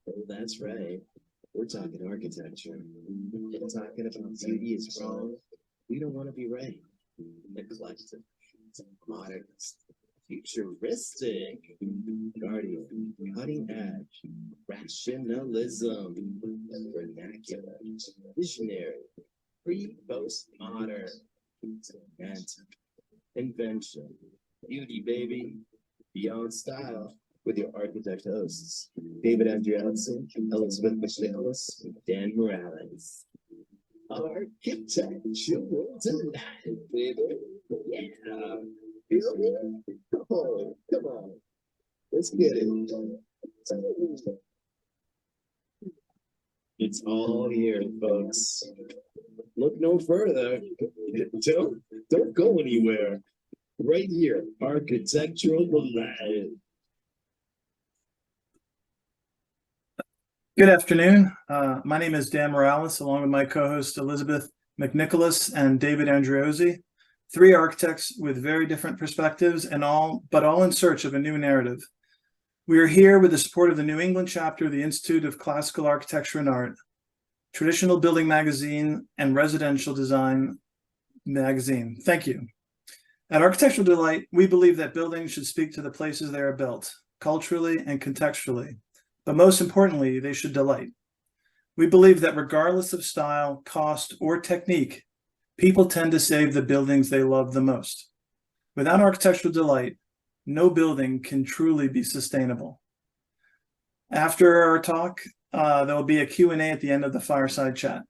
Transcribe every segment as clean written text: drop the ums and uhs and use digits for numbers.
Oh, that's right. We're talking architecture. We're talking about beauty is wrong. We don't want to be right. Eclectic, modernist, futuristic, guardian, cutting edge, rationalism, vernacular, visionary, pre-postmodern, and invention, beauty, baby, beyond style. With your architect hosts, David Andrielson, Elizabeth McNicholas, and Dan Morales. Architectural delight, baby. Yeah. Feel me? Oh, come on. Let's get it. It's all here, folks. Look no further. Don't go anywhere. Right here, Architectural Delight. Good afternoon. My name is Dan Morales, along with my co-host Elizabeth McNicholas and David Andriozzi, three architects with very different perspectives but all in search of a new narrative. We are here with the support of the New England chapter of the Institute of Classical Architecture and Art, Traditional Building Magazine, and Residential Design Magazine. Thank you. At Architectural Delight, we believe that buildings should speak to the places they are built, culturally and contextually. But most importantly, they should delight. We believe that regardless of style, cost, or technique, people tend to save the buildings they love the most. Without architectural delight, no building can truly be sustainable. After our talk, there will be a Q&A at the end of the fireside chat.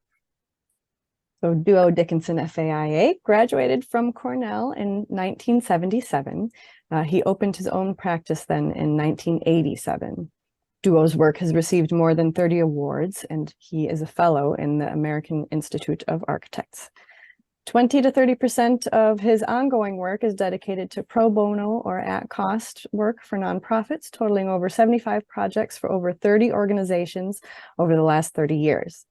So duo Dickinson FAIA graduated from Cornell in 1977. He opened his own practice then in 1987. Duo's work has received more than 30 awards, and he is a fellow in the American Institute of Architects. 20 to 30% of his ongoing work is dedicated to pro bono or at-cost work for nonprofits, totaling over 75 projects for over 30 organizations over the last 30 years.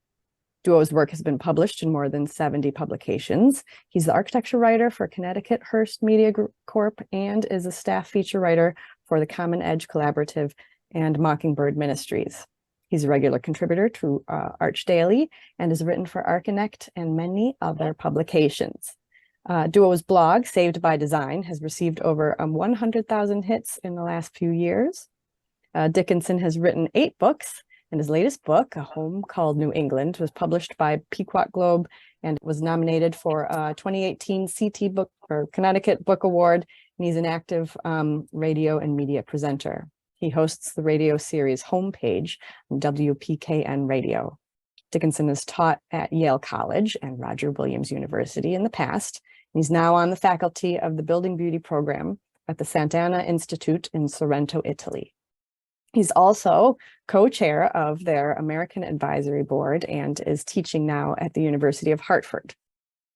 Duo's work has been published in more than 70 publications. He's the architecture writer for Connecticut Hearst Media Corp and is a staff feature writer for the Common Edge Collaborative and Mockingbird Ministries. He's a regular contributor to Arch Daily and has written for Archinect and many other publications. Duo's blog, Saved by Design, has received over 100,000 hits in the last few years. Dickinson has written 8 books, and his latest book, A Home Called New England, was published by Pequot Globe and was nominated for a 2018 CT Book or Connecticut Book Award, and he's an active radio and media presenter. He hosts the radio series Homepage on WPKN Radio. Dickinson has taught at Yale College and Roger Williams University in the past. He's now on the faculty of the Building Beauty program at the Sant'Anna Institute in Sorrento, Italy. He's also co-chair of their American Advisory Board and is teaching now at the University of Hartford.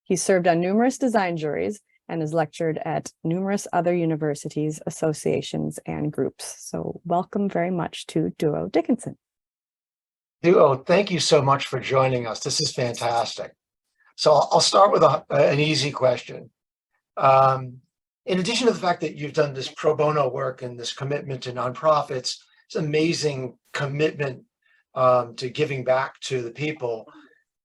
He's served on numerous design juries and has lectured at numerous other universities, associations, and groups. So welcome very much to Duo Dickinson. Duo, thank you so much for joining us. This is fantastic. So I'll start with an easy question. In addition to the fact that you've done this pro bono work and this commitment to nonprofits, it's an amazing commitment to giving back to the people.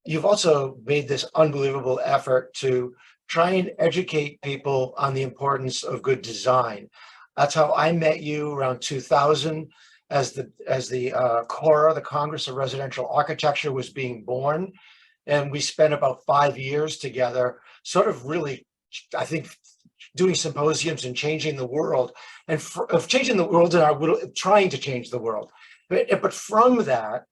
You've also made this unbelievable effort to try and educate people on the importance of good design. That's how I met you around 2000 as the CORA, the Congress of Residential Architecture, was being born. And we spent about 5 years together, sort of really, I think, doing symposiums and changing the world, and changing the world and trying to change the world. But from that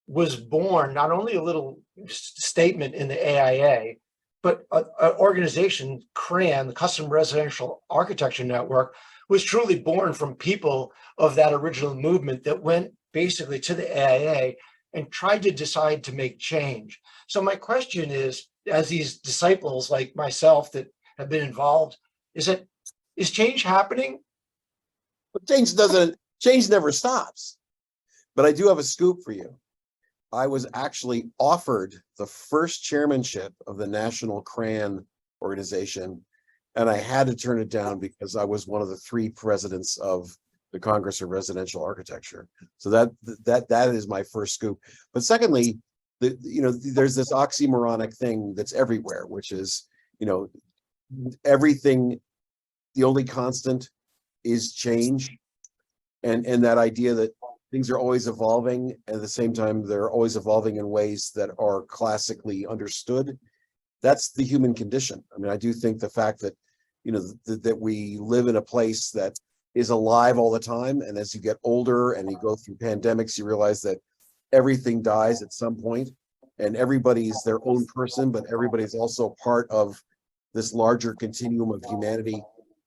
was born not only a little statement in the AIA, but an organization, CRAN, the Custom Residential Architecture Network, was truly born from people of that original movement that went basically to the AIA and tried to decide to make change. So my question is, as these disciples like myself that have been involved, is change happening? Change never stops. But I do have a scoop for you. I was actually offered the first chairmanship of the National CRAN organization, and I had to turn it down because I was one of the 3 presidents of the Congress of Residential Architecture. So that is my first scoop. But secondly, there's this oxymoronic thing that's everywhere, which is, everything, the only constant is change. And that idea that things are always evolving, and at the same time, they're always evolving in ways that are classically understood. That's the human condition. I mean, I do think the fact that, that we live in a place that is alive all the time. And as you get older and you go through pandemics, you realize that everything dies at some point, and everybody's their own person, but everybody's also part of this larger continuum of humanity.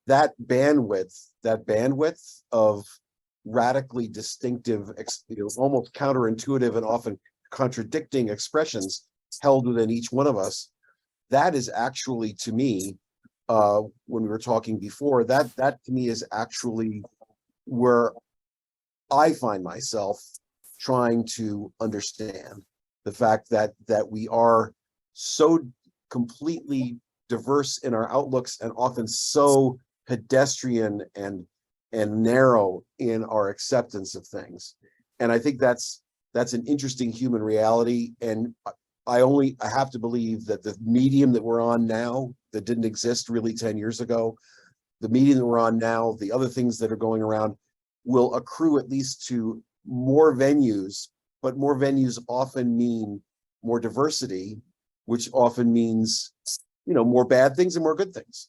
That bandwidth of radically distinctive, almost counterintuitive and often contradicting expressions held within each one of us, that is actually, to me, when we were talking before, that to me is actually where I find myself trying to understand the fact that we are so completely diverse in our outlooks and often so pedestrian and narrow in our acceptance of things. And I think that's an interesting human reality. And I have to believe that the medium that we're on now, that didn't exist really 10 years ago, the medium that we're on now, the other things that are going around, will accrue at least to more venues, but more venues often mean more diversity, which often means, more bad things and more good things.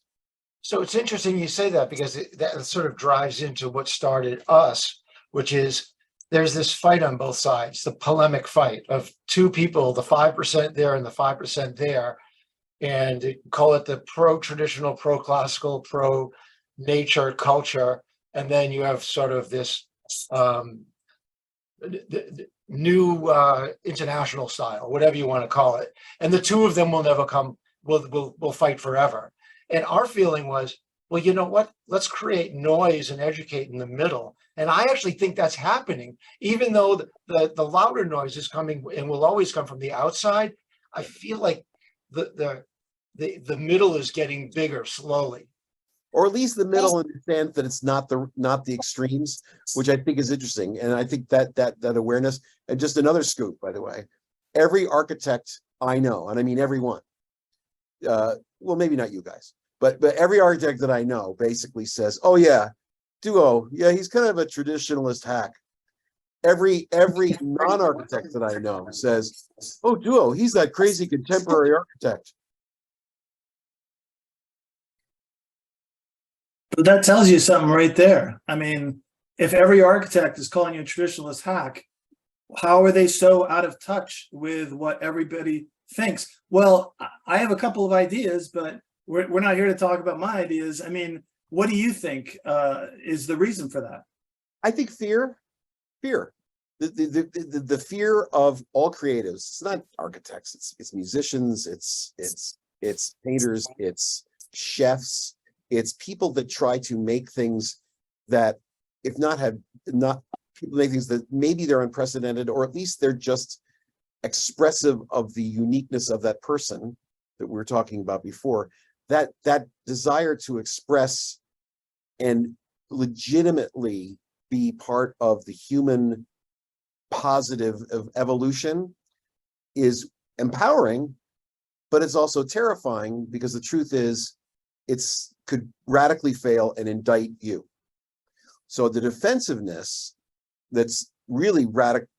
So it's interesting you say that, because that sort of drives into what started us, which is there's this fight on both sides, the polemic fight of two people, the 5% there and the 5% there, and call it the pro-traditional, pro-classical, pro-nature culture. And then you have sort of this new international style, whatever you want to call it. And the two of them will never come, will fight forever. And our feeling was, well, you know what? Let's create noise and educate in the middle. And I actually think that's happening, even though the louder noise is coming and will always come from the outside. I feel like the middle is getting bigger slowly. Or at least the middle understands that it's not the extremes, which I think is interesting. And I think that awareness, and just another scoop, by the way, every architect I know, and I mean everyone, well, maybe not you guys, but every architect that I know basically says, oh yeah, Duo, yeah, he's kind of a traditionalist hack. Every non-architect that I know says, oh, Duo, he's that crazy contemporary architect. But that tells you something right there. I mean, if every architect is calling you a traditionalist hack, how are they so out of touch with what everybody thinks? Well, I have a couple of ideas, but we're not here to talk about my ideas. I mean, what do you think is the reason for that? I think fear. The fear of all creatives. It's not architects. It's musicians. It's painters. It's chefs. It's people that try to make things that, if not people make things that maybe they're unprecedented, or at least they're just expressive of the uniqueness of that person that we were talking about before. That desire to express and legitimately be part of the human positive of evolution is empowering, but it's also terrifying, because the truth is could radically fail and indict you. So the defensiveness that's really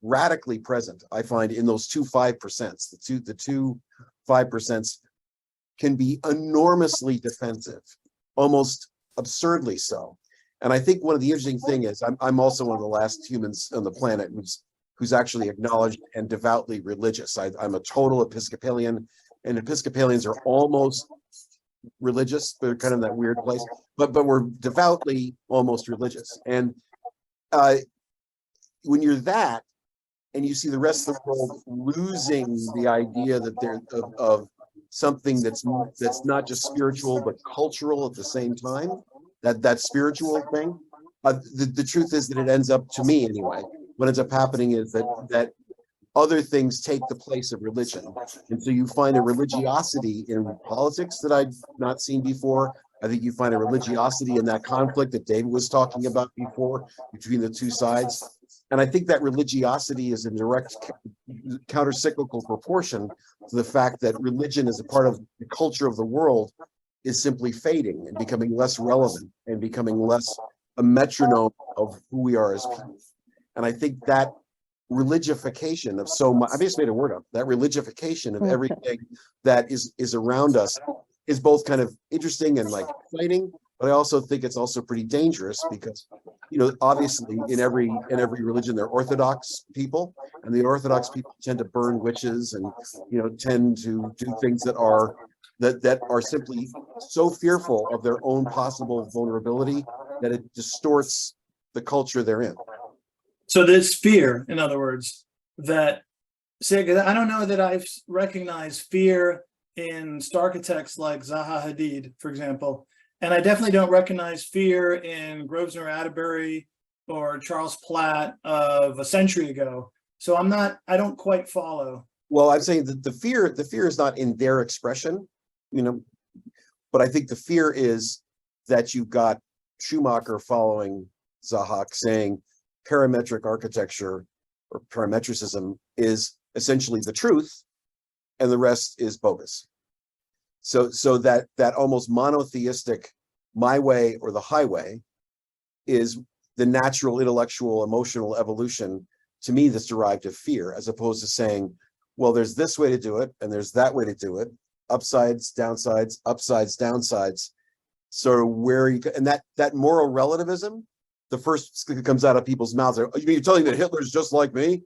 radically present, I find, in those 5%, the two 5% can be enormously defensive, almost absurdly so. And I think one of the interesting thing is I'm also one of the last humans on the planet who's actually acknowledged and devoutly religious. I'm a total Episcopalian, and Episcopalians are almost religious. They're kind of that weird place, but we're devoutly almost religious. And when you're that, and you see the rest of the world losing the idea that they're of something that's not just spiritual but cultural at the same time, that spiritual thing, the truth is that it ends up, to me anyway, what ends up happening is that other things take the place of religion. And so you find a religiosity in politics that I've not seen before, I think you find a religiosity in that conflict that David was talking about before between the two sides. And I think that religiosity is in direct counter-cyclical proportion to the fact that religion as a part of the culture of the world is simply fading and becoming less relevant and becoming less a metronome of who we are as people. And I think that religification of so much, I just made a word up, that religification of everything that is around us is both kind of interesting and like exciting, but I also think it's also pretty dangerous because, you know, obviously in every religion, there are Orthodox people, and the Orthodox people tend to burn witches and, you know, tend to do things that are simply so fearful of their own possible vulnerability that it distorts the culture they're in. So there's fear, in other words, that say, I don't know that I've recognized fear in architects like Zaha Hadid, for example, and I definitely don't recognize fear in Grosvenor Atterbury or Charles Platt of a century ago. So I don't quite follow. Well, I'm saying that the fear is not in their expression, you know, but I think the fear is that you've got Schumacher following Zaha saying parametric architecture or parametricism is essentially the truth and the rest is bogus. So that almost monotheistic my way or the highway is the natural intellectual emotional evolution to me that's derived of fear, as opposed to saying, well, there's this way to do it and there's that way to do it, upsides, downsides, downsides. So where you and that moral relativism, the first that comes out of people's mouths are, you mean you're telling me that Hitler's just like me?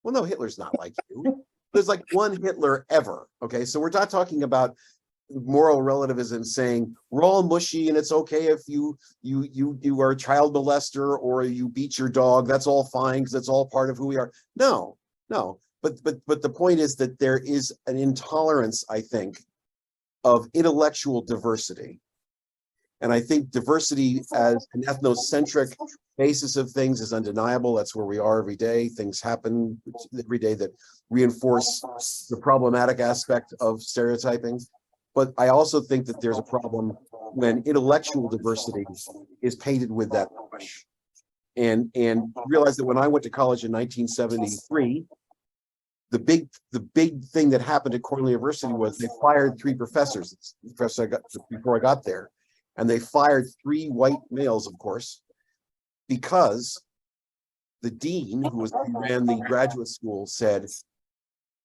Well, no, Hitler's not like you. There's like one Hitler ever. Okay, so we're not talking about moral relativism saying we're all mushy and it's okay if you are a child molester or you beat your dog. That's all fine because that's all part of who we are. No. But the point is that there is an intolerance, I think, of intellectual diversity. And I think diversity as an ethnocentric basis of things is undeniable. That's where we are every day. Things happen every day that reinforce the problematic aspect of stereotyping. But I also think that there's a problem when intellectual diversity is painted with that brush. And realize that when I went to college in 1973, the big thing that happened at Cornell University was they fired 3 professors. Before I got there. And they fired 3 white males, of course, because the dean, who ran the graduate school, said,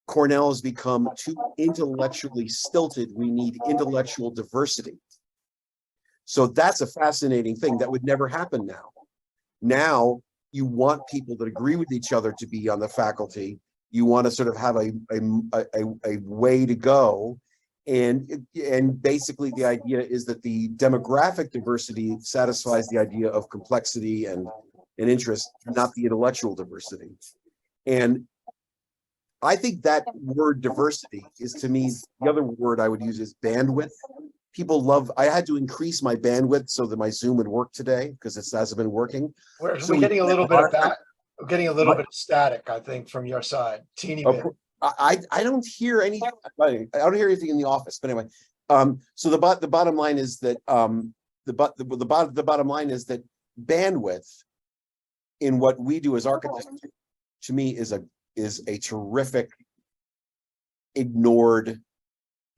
Cornell has become too intellectually stilted. We need intellectual diversity. So that's a fascinating thing that would never happen now. Now you want people that agree with each other to be on the faculty. You want to sort of have a way to go. And basically the idea is that the demographic diversity satisfies the idea of complexity and interest, not the intellectual diversity. And I think that word diversity is, to me, the other word I would use is bandwidth. People love, I had to increase my bandwidth so that my Zoom would work today because it hasn't been working. We're getting a little bit of that. We're getting a little bit of static, I think, from your side. Teeny bit. I don't hear any. I don't hear anything in the office. But anyway, so the bottom line is that the bottom line is that bandwidth in what we do as architects, to me, is a terrific ignored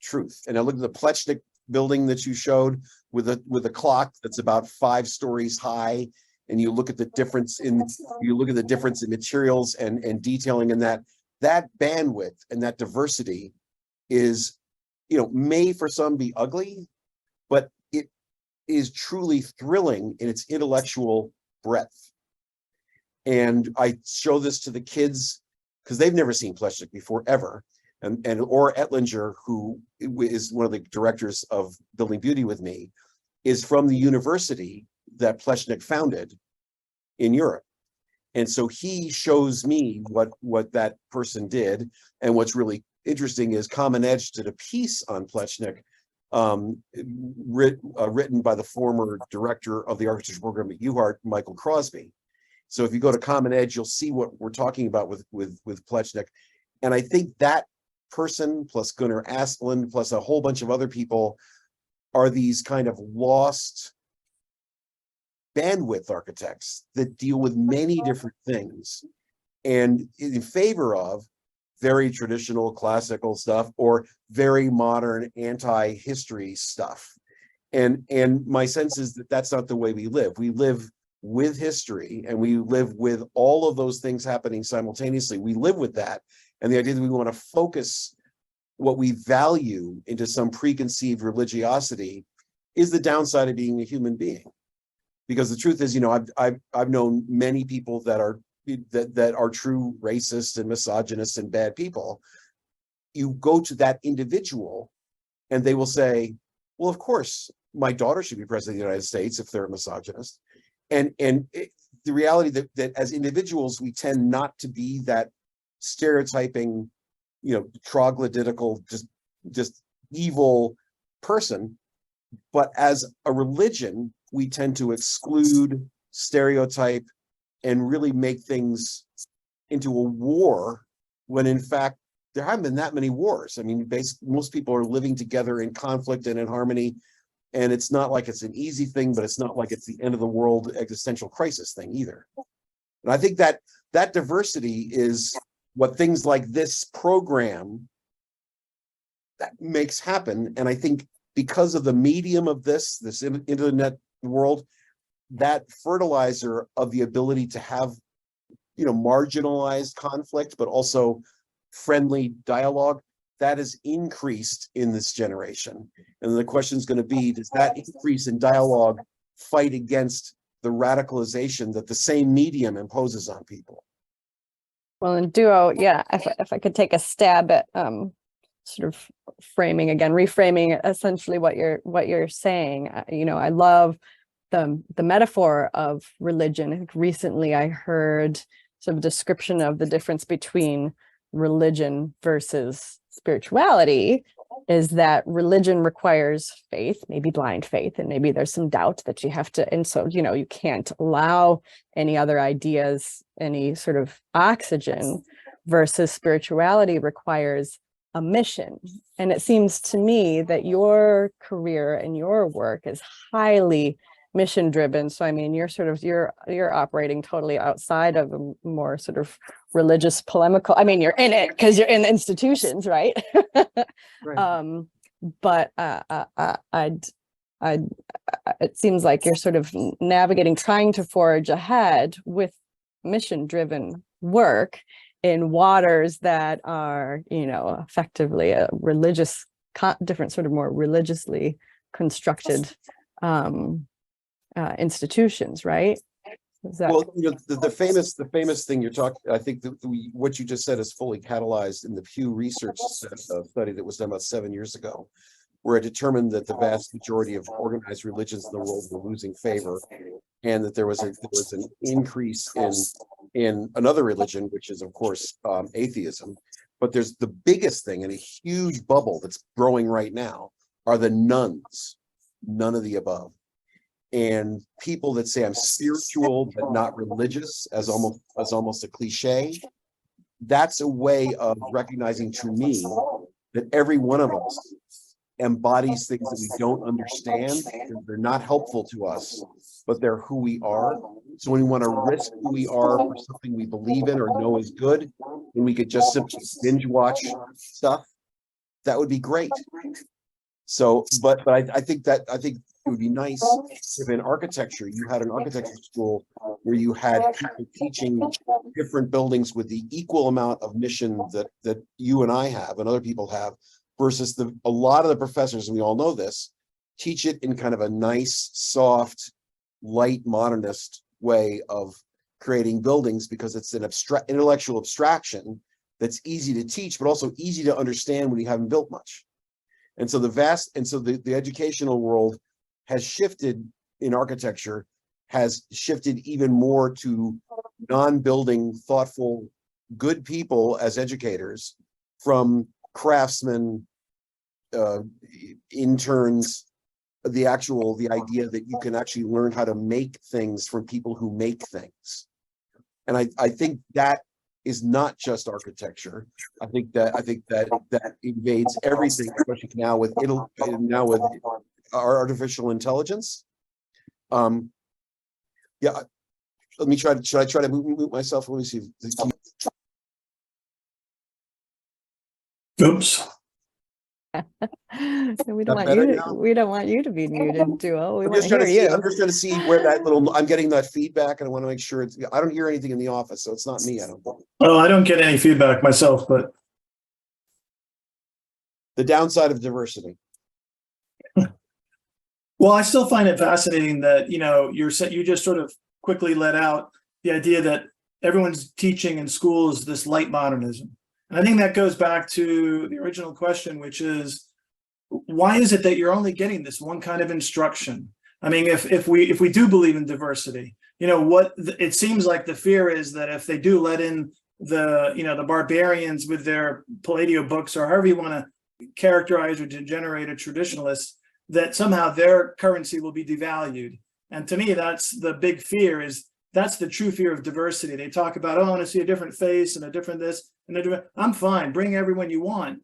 truth. And I look at the Plechnik building that you showed with a clock that's about 5 stories high, and you look at the difference in materials and detailing in that. That bandwidth and that diversity is, may for some be ugly, but it is truly thrilling in its intellectual breadth. And I show this to the kids because they've never seen Plechnik before, ever. And Or Ettlinger, who is one of the directors of Building Beauty with me, is from the university that Plechnik founded in Europe. And so he shows me what that person did. And what's really interesting is Common Edge did a piece on Plechnik, written by the former director of the architecture program at UHart, Michael Crosby. So if you go to Common Edge, you'll see what we're talking about with Plechnik. And I think that person plus Gunnar Asplund plus a whole bunch of other people are these kind of lost bandwidth architects that deal with many different things, and in favor of very traditional classical stuff or very modern anti-history stuff. And my sense is that that's not the way we live. We live with history, and we live with all of those things happening simultaneously. We live with that. And the idea that we want to focus what we value into some preconceived religiosity is the downside of being a human being. Because the truth is, you know, I've known many people that are true racists and misogynists and bad people. You go to that individual and they will say, well, of course, my daughter should be president of the United States if they're a misogynist. And the reality that as individuals, we tend not to be that stereotyping, you know, troglodytical, just evil person. But as a religion, we tend to exclude, stereotype, and really make things into a war when in fact there haven't been that many wars. I mean, most people are living together in conflict and in harmony, and it's not like it's an easy thing, but it's not like it's the end of the world existential crisis thing either. And I think that that diversity is what things like this program that makes happen. And I think because of the medium of this internet world, that fertilizer of the ability to have, you know, marginalized conflict, but also friendly dialogue, that is increased in this generation. And the question is going to be, does that increase in dialogue fight against the radicalization that the same medium imposes on people? Well, in Duo, yeah, if I could take a stab at sort of reframing essentially what you're saying. You know, I love the metaphor of religion. I think recently I heard sort of a description of the difference between religion versus spirituality is that religion requires faith, maybe blind faith, and maybe there's some doubt that you have to, and so, you know, you can't allow any other ideas, any sort of oxygen, versus spirituality requires a mission. And it seems to me that your career and your work is highly mission driven. So I mean, you're operating totally outside of a more sort of religious polemical. I mean, you're in it because you're in the institutions, right? Right. But it seems like you're sort of navigating, trying to forge ahead with mission driven work in waters that are, you know, effectively a religious, different sort of more religiously constructed institutions, right? Well, you know, the famous thing you're talking, I think what you just said is fully catalyzed in the Pew Research study that was done about 7 years ago, where it determined that the vast majority of organized religions in the world were losing favor, and that there was an increase in another religion, which is of course atheism. But there's the biggest thing in a huge bubble that's growing right now are the nones, none of the above. And people that say I'm spiritual but not religious, as almost a cliche, that's a way of recognizing to me that every one of us embodies things that we don't understand. They're not helpful to us, but they're who we are. So when we want to risk who we are for something we believe in or know is good, and we could just simply binge watch stuff, that would be great. So, but I think it would be nice if in architecture you had an architecture school where you had people teaching different buildings with the equal amount of mission that you and I have and other people have, versus a lot of the professors, and we all know this, teach it in kind of a nice, soft, light modernist way of creating buildings, because it's an intellectual abstraction that's easy to teach, but also easy to understand when you haven't built much. And so the educational world has shifted in architecture, has shifted even more to non-building, thoughtful, good people as educators, from craftsmen, interns, the idea that you can actually learn how to make things from people who make things. And I think that is not just architecture. I think that invades everything, especially now with artificial intelligence. Yeah, let me try to, should I try to mute myself? Let me see. Oops. We That better now? we don't want you to be muted, Duo. We I'm want just to trying hear to see, you. I'm just trying to see where that little, I'm getting that feedback and I want to make sure it's, I don't hear anything in the office, so it's not me, I don't think. Well, I don't get any feedback myself, but The downside of diversity. well, I still find it fascinating that, you just sort of quickly let out the idea that everyone's teaching in schools this light modernism. And I think that goes back to the original question, which is, why is it that you're only getting this one kind of instruction? I mean, if we do believe in diversity, it seems like the fear is that if they do let in the barbarians with their Palladio books, or however you want to characterize or degenerate a traditionalist, that somehow their currency will be devalued. And to me, that's the big fear, that's the true fear of diversity. They talk about, oh, I want to see a different face and a different this and a different, I'm fine, bring everyone you want.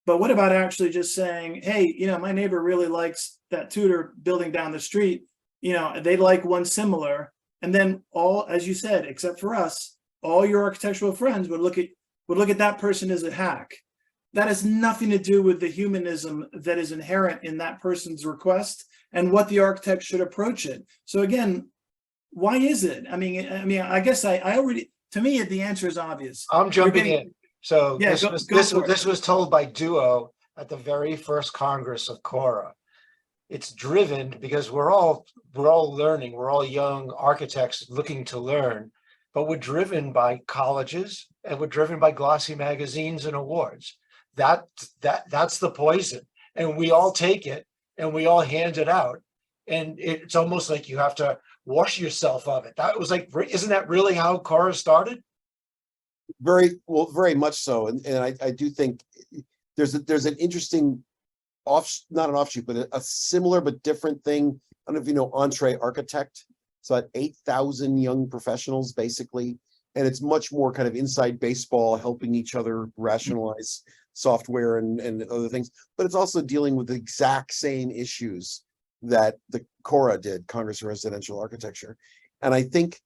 But what about actually just saying, hey, my neighbor really likes that Tudor building down the street, they like one similar. And then all, as you said, except for us, all your architectural friends would look at that person as a hack. That has nothing to do with the humanism that is inherent in that person's request and what the architect should approach it. So again, why is it? I mean, I guess I already, to me, the answer is obvious. I'm jumping in. So Yeah, this was told by Duo at the very first Congress of Cora. It's driven because we're all learning. We're all young architects looking to learn, but we're driven by colleges and we're driven by glossy magazines and awards. That's the poison, and we all take it and we all hand it out, and it's almost like you have to wash yourself of it. That was like, isn't that really how Cora started? Very much so, and I do think there's an interesting not an offshoot, but a similar but different thing. I don't know if you know Entree Architect. It's about 8,000 young professionals basically, and it's much more kind of inside baseball, helping each other rationalize software and other things. But it's also dealing with the exact same issues that the Cora did, Congress of Residential Architecture, and I think.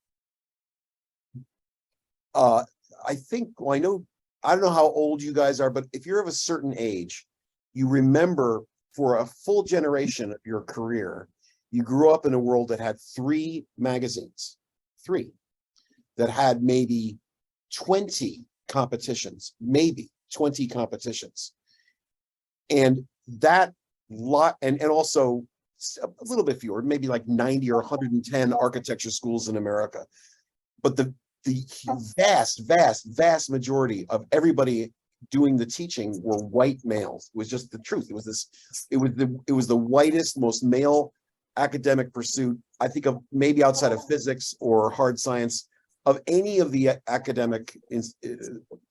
Well, I don't know how old you guys are, but if you're of a certain age, you remember for a full generation of your career, you grew up in a world that had 3 magazines, that had maybe 20 competitions, And that lot, and also a little bit fewer, maybe like 90 or 110 architecture schools in America. But the vast majority of everybody doing the teaching were white males. It was just the truth. It was the whitest, most male academic pursuit, I think, of maybe outside of physics or hard science, of any of the academic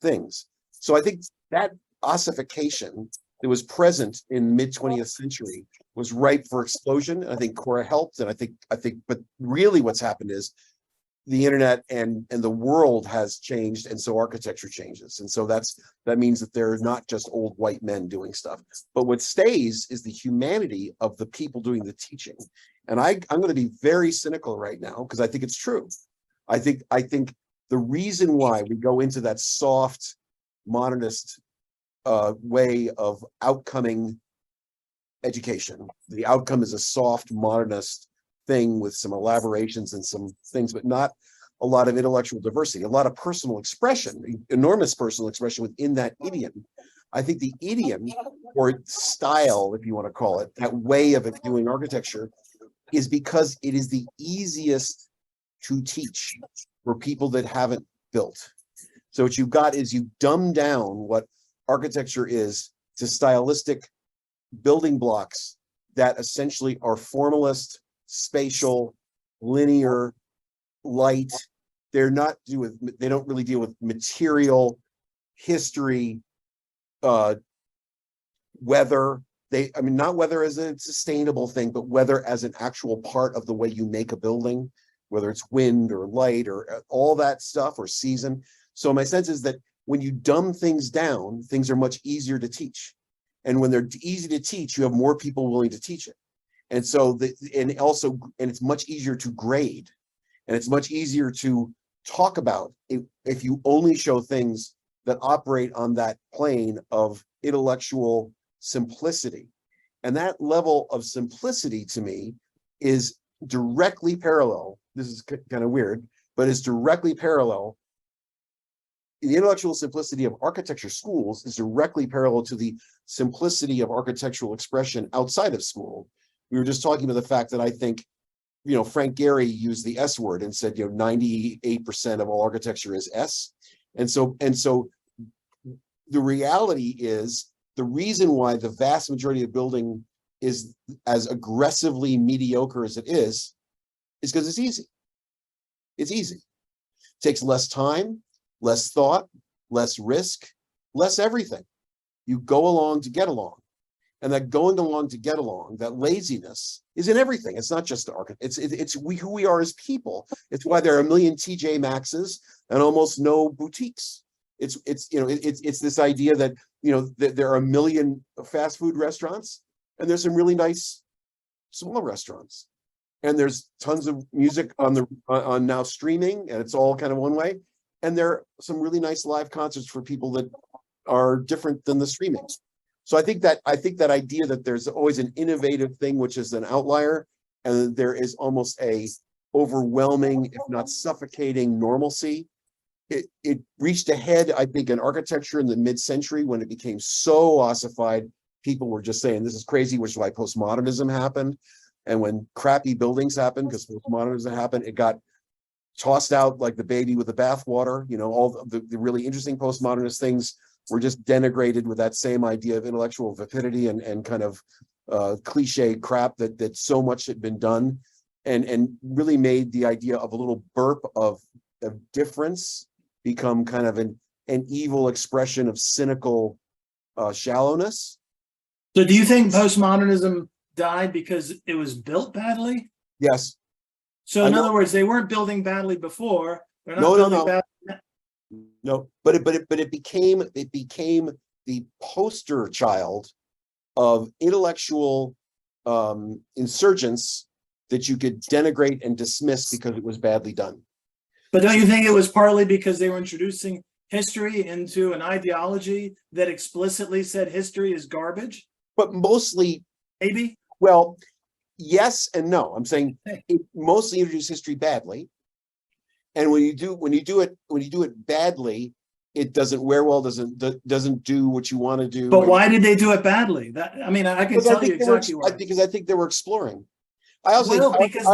things. So I think that ossification that was present in mid-20th century was ripe for explosion. I think Cora helped, and I think, but really what's happened is the internet and the world has changed, and so architecture changes, and so that means that they're not just old white men doing stuff. But what stays is the humanity of the people doing the teaching. And I'm going to be very cynical right now because I think it's true. I think the reason why we go into that soft modernist way of outcoming education, the outcome is a soft modernist thing with some elaborations and some things, but not a lot of intellectual diversity, a lot of personal expression, enormous personal expression within that idiom. I think the idiom, or style, if you want to call it, that way of doing architecture, is because it is the easiest to teach for people that haven't built. So what you've got is you dumb down what architecture is to stylistic building blocks that essentially are formalist, spatial, linear, light. They don't really deal with material, history, weather. Not weather as a sustainable thing, but weather as an actual part of the way you make a building, whether it's wind or light or all that stuff, or season. So my sense is that when you dumb things down, things are much easier to teach. And when they're easy to teach, you have more people willing to teach it. And so and it's much easier to grade, and it's much easier to talk about if you only show things that operate on that plane of intellectual simplicity. And that level of simplicity to me is directly parallel. This is kind of weird, but is directly parallel. The intellectual simplicity of architecture schools is directly parallel to the simplicity of architectural expression outside of school. We were just talking about the fact that I think, Frank Gehry used the S word and said, 98% of all architecture is S. And so the reality is, the reason why the vast majority of building is as aggressively mediocre as it is because it's easy. It's easy. It takes less time, less thought, less risk, less everything. You go along to get along. And that going along to get along, that laziness is in everything. It's not just the architect. It's who we are as people. It's why there are a million TJ Maxxes and almost no boutiques. It's this idea that that there are a million fast food restaurants and there's some really nice small restaurants, and there's tons of music on now streaming, and it's all kind of one way, and there are some really nice live concerts for people that are different than the streaming. So I think that idea that there's always an innovative thing which is an outlier, and there is almost a overwhelming, if not suffocating, normalcy. It reached a head, I think, in architecture in the mid-century when it became so ossified. People were just saying this is crazy, which is why postmodernism happened. And when crappy buildings happened, because postmodernism happened, it got tossed out like the baby with the bathwater. All the really interesting postmodernist things were just denigrated with that same idea of intellectual vapidity and kind of cliche crap that so much had been done, and really made the idea of a little burp of difference become kind of an evil expression of cynical shallowness. So do you think postmodernism died because it was built badly? Yes. So in other words, they weren't building badly before. They're not No. building badly. No, but it became the poster child of intellectual insurgents that you could denigrate and dismiss because it was badly done. But don't you think it was partly because they were introducing history into an ideology that explicitly said history is garbage? But mostly, Maybe. well, yes and no. I'm saying it mostly introduced history badly. And when you do it badly, it doesn't wear well, doesn't do what you want to do. But why did they do it badly? I can tell you exactly why. Because I think they were exploring. I also because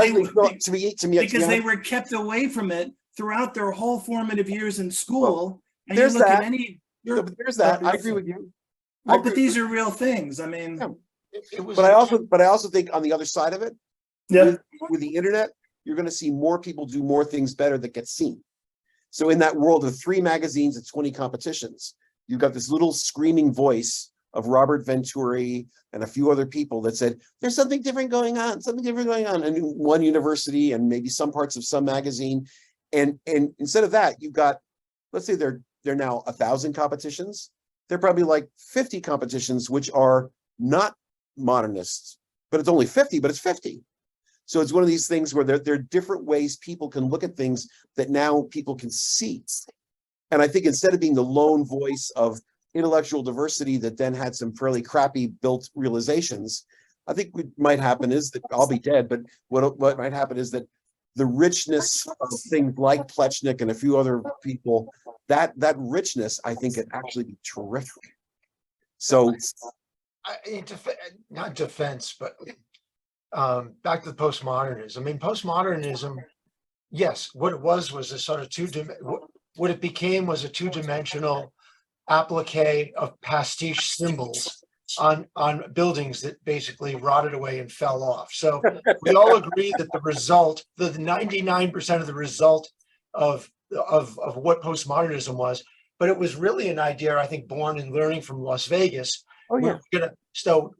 they were kept away from it throughout their whole formative years in school. And there's you look that. at any. There's that. I agree with you. Well, but these are real things. I mean, yeah. But I also think on the other side of it, with the internet, you're going to see more people do more things better that get seen. So in that world of 3 magazines and 20 competitions, you've got this little screaming voice of Robert Venturi and a few other people that said, there's something different going on, in one university and maybe some parts of some magazine. And instead of that, you've got, let's say they're now 1,000 competitions. They're probably like 50 competitions, which are not modernists, but it's only 50, but it's 50. So it's one of these things where there are different ways people can look at things that now people can see. And I think instead of being the lone voice of intellectual diversity that then had some fairly crappy built realizations, I think what might happen is that I'll be dead, but what might happen is that the richness of things like Plechnik and a few other people, that richness, I think, could actually be terrific. So, not defense, but back to the postmodernism. I mean, postmodernism, yes, what it was a sort of what it became was a two-dimensional applique of pastiche symbols on buildings that basically rotted away and fell off. So we all agree that the result, the 99% of the result of what postmodernism was, but it was really an idea, I think, born and learning from Las Vegas. oh yeah,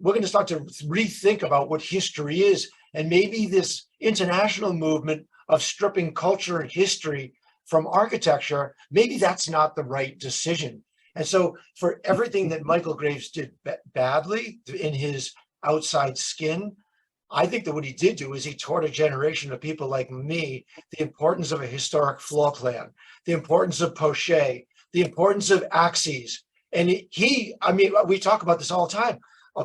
We're going to start to rethink about what history is, and maybe this international movement of stripping culture and history from architecture, maybe that's not the right decision. And so for everything that Michael Graves did badly in his outside skin, I think that what he did do is he taught a generation of people like me the importance of a historic floor plan, the importance of poche, the importance of axes. And I mean, we talk about this all the time.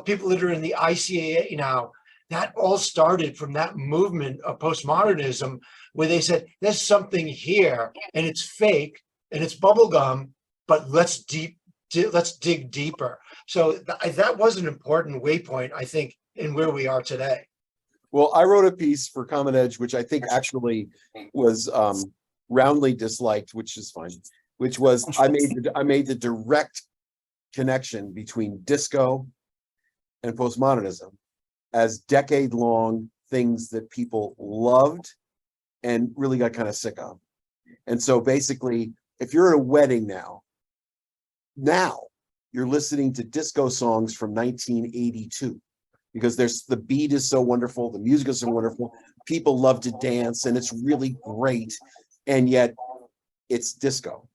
People that are in the ICAA now, that all started from that movement of postmodernism, where they said, there's something here and it's fake and it's bubblegum, but let's dig deeper. So that was an important waypoint, I think, in where we are today. Well, I wrote a piece for Common Edge, which I think actually was roundly disliked, which is fine, which was I made the direct connection between disco and postmodernism as decade-long things that people loved and really got kind of sick of. And so basically, if you're at a wedding now you're listening to disco songs from 1982 because the beat is so wonderful, the music is so wonderful, people love to dance, and it's really great, and yet it's disco.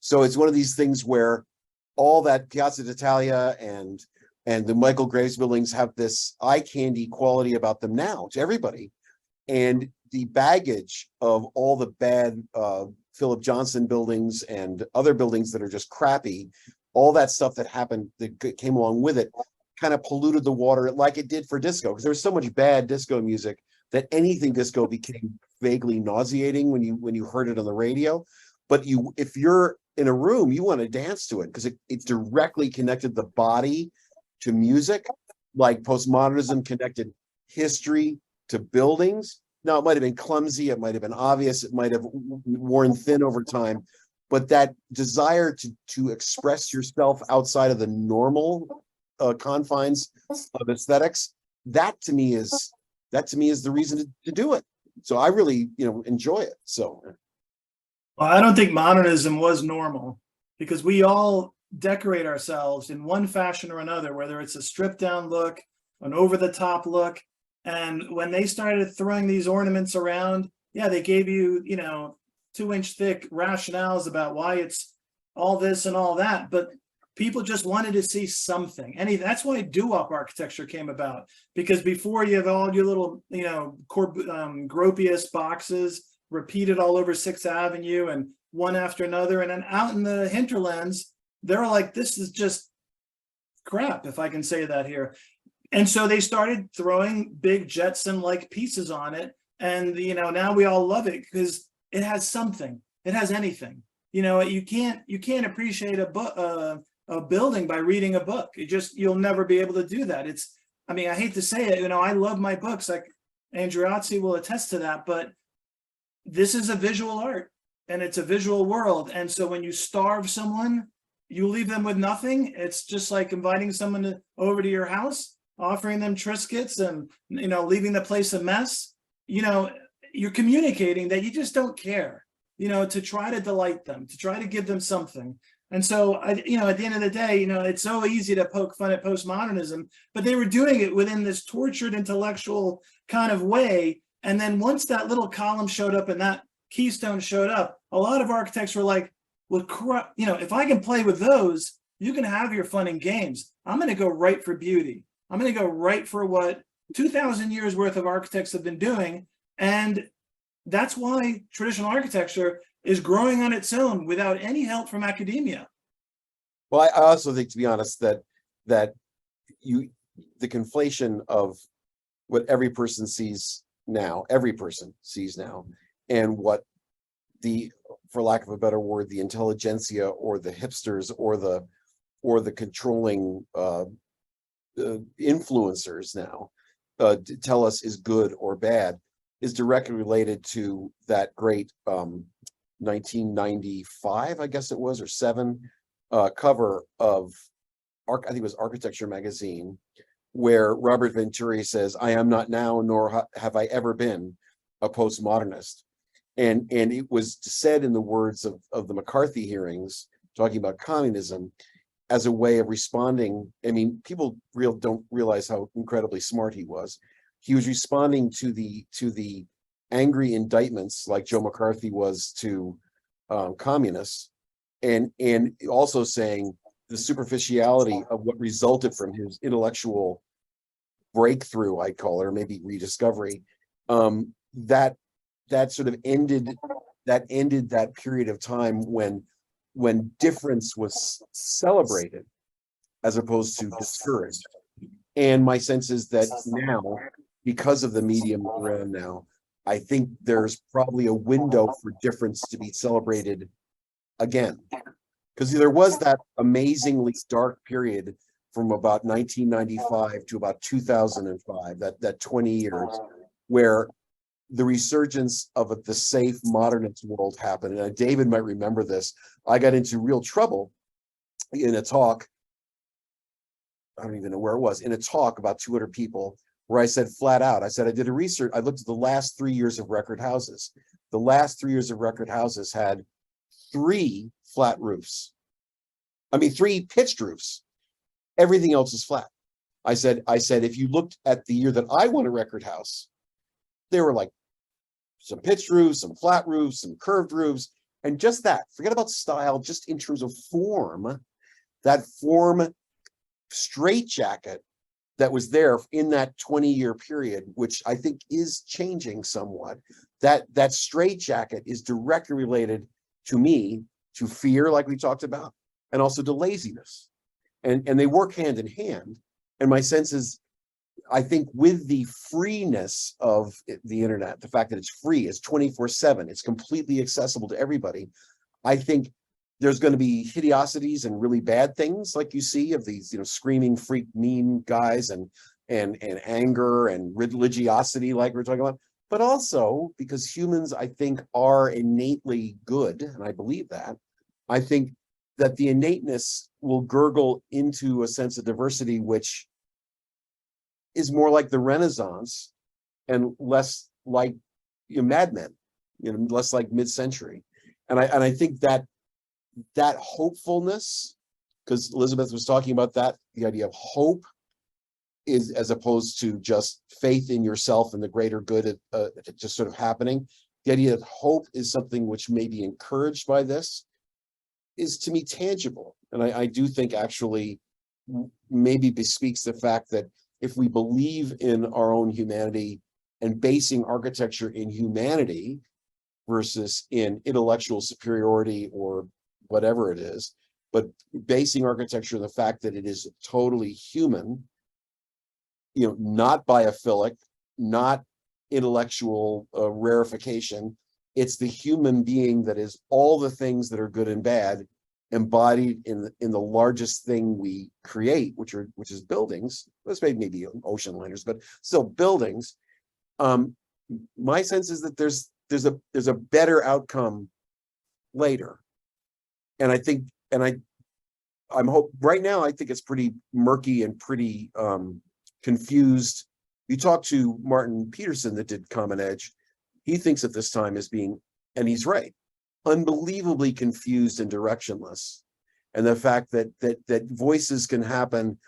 So it's one of these things where all that Piazza d'Italia and the Michael Graves buildings have this eye candy quality about them now to everybody. And the baggage of all the bad Philip Johnson buildings and other buildings that are just crappy, all that stuff that happened that came along with it kind of polluted the water like it did for disco, because there was so much bad disco music that anything disco became vaguely nauseating when you heard it on the radio. But if you're in a room, you want to dance to it because it directly connected the body to music, like postmodernism connected history to buildings. Now, it might have been clumsy, it might have been obvious, it might have worn thin over time, but that desire to express yourself outside of the normal confines of aesthetics, that to me is the reason to do it. So I really, enjoy it. So, well, I don't think modernism was normal, because we all decorate ourselves in one fashion or another, whether it's a stripped down look, an over the top look. And when they started throwing these ornaments around, yeah, they gave you, 2-inch thick rationales about why it's all this and all that. But people just wanted to see something. And that's why doo-wop architecture came about, because before you have all your little, Gropius boxes repeated all over 6th Avenue and one after another. And then out in the hinterlands, they're like, this is just crap, if I can say that here. And so they started throwing big Jetson-like pieces on it. And, now we all love it because it has something. It has anything. You can't appreciate a building by reading a book. You'll never be able to do that. I hate to say it, I love my books, like Andreozzi will attest to that, but this is a visual art and it's a visual world. And so when you starve someone, you leave them with nothing. It's just like inviting someone over to your house, offering them Triscuits and, leaving the place a mess. You're communicating that you just don't care, to try to delight them, to try to give them something. And so, at the end of the day, it's so easy to poke fun at postmodernism, but they were doing it within this tortured intellectual kind of way. And then once that little column showed up and that keystone showed up, a lot of architects were like, well, if I can play with those, you can have your fun and games. I'm going to go right for beauty. I'm going to go right for what 2,000 years worth of architects have been doing. And that's why traditional architecture is growing on its own without any help from academia. well, I also think, to be honest, that the conflation of what every person sees now, and what for lack of a better word, the intelligentsia or the hipsters or the controlling influencers now tell us is good or bad, is directly related to that great 1995, I guess it was, or 7 cover of I think it was Architecture magazine, where Robert Venturi says, "I am not now, nor have I ever been, a postmodernist." And it was said in the words of the McCarthy hearings, talking about communism, as a way of responding. People don't realize how incredibly smart he was. He was responding to the angry indictments like Joe McCarthy was to communists, and also saying the superficiality of what resulted from his intellectual breakthrough, I'd call it, or maybe rediscovery, that sort of ended that period of time when difference was celebrated as opposed to discouraged. And my sense is that now, because of the medium we're in now, I think there's probably a window for difference to be celebrated again. Because there was that amazingly dark period from about 1995 to about 2005, that 20 years, where the resurgence of the safe modernist world happened. And David might remember this. I got into real trouble in a talk. I don't even know where it was, in a talk about 200 people, where I said flat out, I said, I did a research. I looked at the last 3 years of record houses. The last 3 years of record houses had 3 flat roofs. I mean, 3 pitched roofs. Everything else is flat. I said, if you looked at the year that I won a record house, there were like some pitched roofs, some flat roofs, some curved roofs, and just that, forget about style, just in terms of form, that form straitjacket that was there in that 20-year period, which I think is changing somewhat. That straitjacket is directly related to me, to fear, like we talked about, and also to laziness. And they work hand in hand. And my sense is, I think with the freeness of the internet, the fact that it's free, it's 24/7, it's completely accessible to everybody. I think there's going to be hideosities and really bad things like you see of these, screaming freak meme guys and anger and religiosity like we're talking about. But also because humans, I think, are innately good, and I believe that. I think that the innateness will gurgle into a sense of diversity, which is more like the Renaissance and less like Mad Men, less like mid-century. And I think that hopefulness, because Elizabeth was talking about that, the idea of hope is, as opposed to just faith in yourself and the greater good just sort of happening. The idea that hope is something which may be encouraged by this is, to me, tangible. And I do think actually maybe bespeaks the fact that if we believe in our own humanity and basing architecture in humanity versus in intellectual superiority or whatever it is, but basing architecture on the fact that it is totally human, not biophilic, not intellectual rarefication. It's the human being that is all the things that are good and bad embodied in the largest thing we create, which is buildings. Let's maybe ocean liners, but still buildings. My sense is that there's a better outcome later. And I think, I'm hope right now, I think it's pretty murky and pretty confused. You talk to Martin Peterson that did Common Edge. He thinks at this time as being, and he's right, unbelievably confused and directionless. And the fact that voices can happen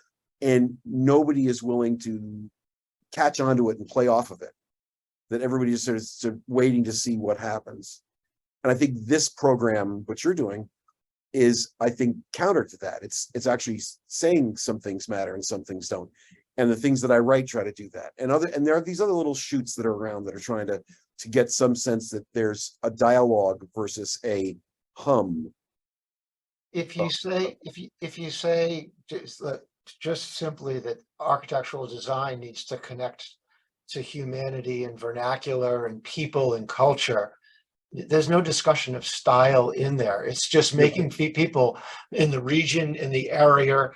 and nobody is willing to catch onto it and play off of it. That everybody is sort of waiting to see what happens. And I think this program, what you're doing, is, I think, counter to that. It's actually saying some things matter and some things don't. And the things that I write try to do that. And there are these other little shoots that are around that are trying to get some sense that there's a dialogue versus a hum. If you say just simply that architectural design needs to connect to humanity and vernacular and people and culture, there's no discussion of style in there. It's just making people in the region, in the area,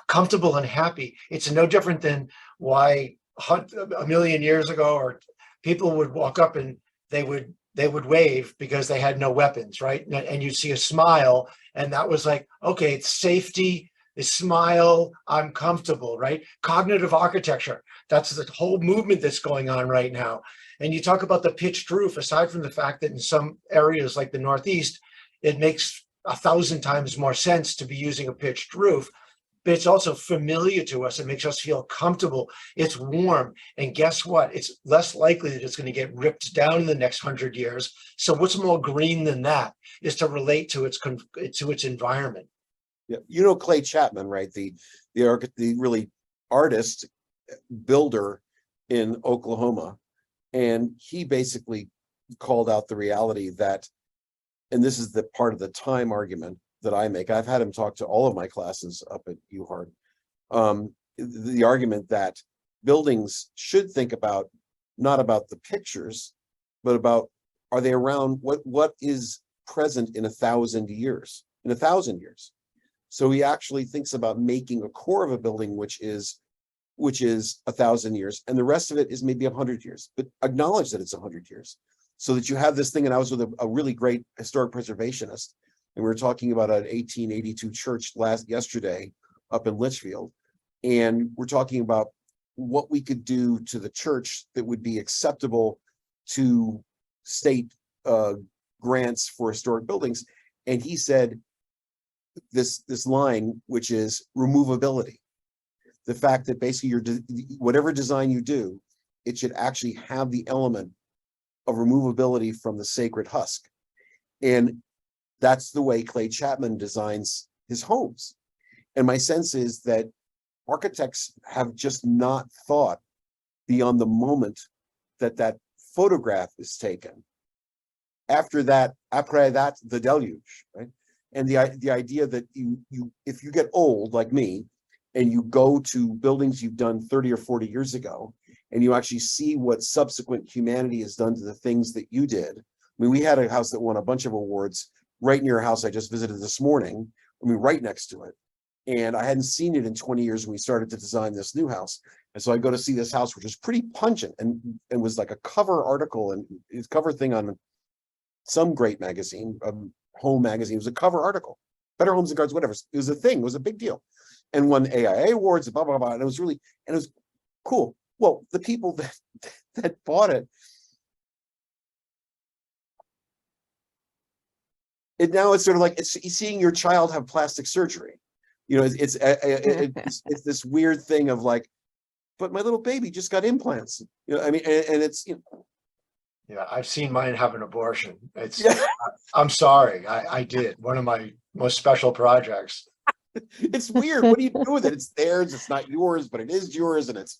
comfortable and happy. It's no different than why a million years ago, or people would walk up and they would wave because they had no weapons, right? And you'd see a smile, and that was like, okay, it's safety, it's smile, I'm comfortable, right? Cognitive architecture, that's the whole movement that's going on right now. And you talk about the pitched roof, aside from the fact that in some areas like the Northeast, it makes 1,000 times more sense to be using a pitched roof, but it's also familiar to us. It makes us feel comfortable. It's warm. And guess what? It's less likely that it's going to get ripped down in the next 100 years. So what's more green than that is to relate to its environment. Yeah, Clay Chapman, right? The really artist builder in Oklahoma. And he basically called out the reality that, and this is the part of the time argument that I make. I've had him talk to all of my classes up at UHart. The argument that buildings should think about, not about the pictures, but about, are they around, what is present in 1,000 years, in 1,000 years. So he actually thinks about making a core of a building, which is 1,000 years, and the rest of it is maybe 100 years, but acknowledge that it's 100 years, so that you have this thing. And I was with a really great historic preservationist, and we were talking about an 1882 church yesterday up in Litchfield, and we're talking about what we could do to the church that would be acceptable to state grants for historic buildings. And he said this line, which is removability. The fact that basically whatever design you do, it should actually have the element of removability from the sacred husk. And that's the way Clay Chapman designs his homes. And my sense is that architects have just not thought beyond the moment that that photograph is taken. After that, the deluge, right? And the idea that you if you get old like me, and you go to buildings you've done 30 or 40 years ago, and you actually see what subsequent humanity has done to the things that you did. I mean, we had a house that won a bunch of awards right near a house I just visited this morning. I mean, right next to it. And I hadn't seen it in 20 years when we started to design this new house. And so I go to see this house, which is pretty pungent, and was like a cover article and it's cover thing on some great magazine, home magazine. It was a cover article, Better Homes and Gardens, whatever. It was a thing, it was a big deal. And won AIA awards, blah, blah, blah. And it was really, and it was cool. Well, the people that bought it, now it's sort of like it's seeing your child have plastic surgery. You know, it's this weird thing of like, but my little baby just got implants. You know, I mean, and it's, you know. Yeah, I've seen mine have an abortion. It's, Yeah. I'm sorry, I did. One of my most special projects. It's weird. What do you do with it? It's theirs. It's not yours, but it is yours, and it's.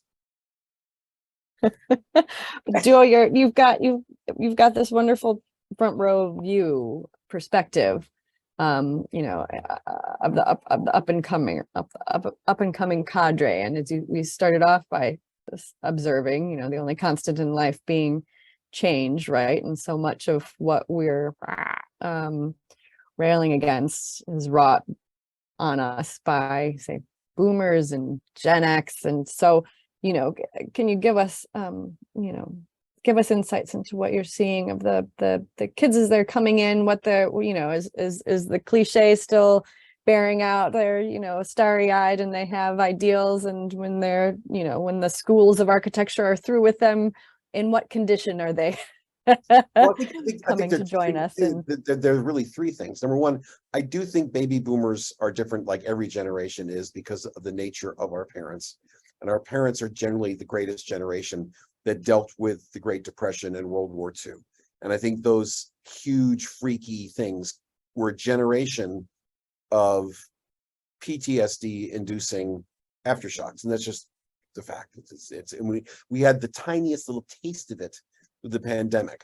Joe, you've got this wonderful front row view perspective, you know, of the up and coming cadre. And we started off by just observing, you know, the only constant in life being change, right? And so much of what we're railing against is wrought on us by, say, boomers and Gen X. And so, you know, can you give us, you know, give us insights into what you're seeing of the kids as they're coming in, what they're, you know, is the cliche still bearing out? They're, you know, starry-eyed and they have ideals, and when they're, you know, when the schools of architecture are through with them, in what condition are they? Well, I coming think to join us? And there's really three things. Number one, I do think baby boomers are different, like every generation is, because of the nature of our parents. And our parents are generally the greatest generation that dealt with the Great Depression and World War II. And I think those huge, freaky things were a generation of PTSD-inducing aftershocks, and that's just the fact. And we had the tiniest little taste of it with the pandemic,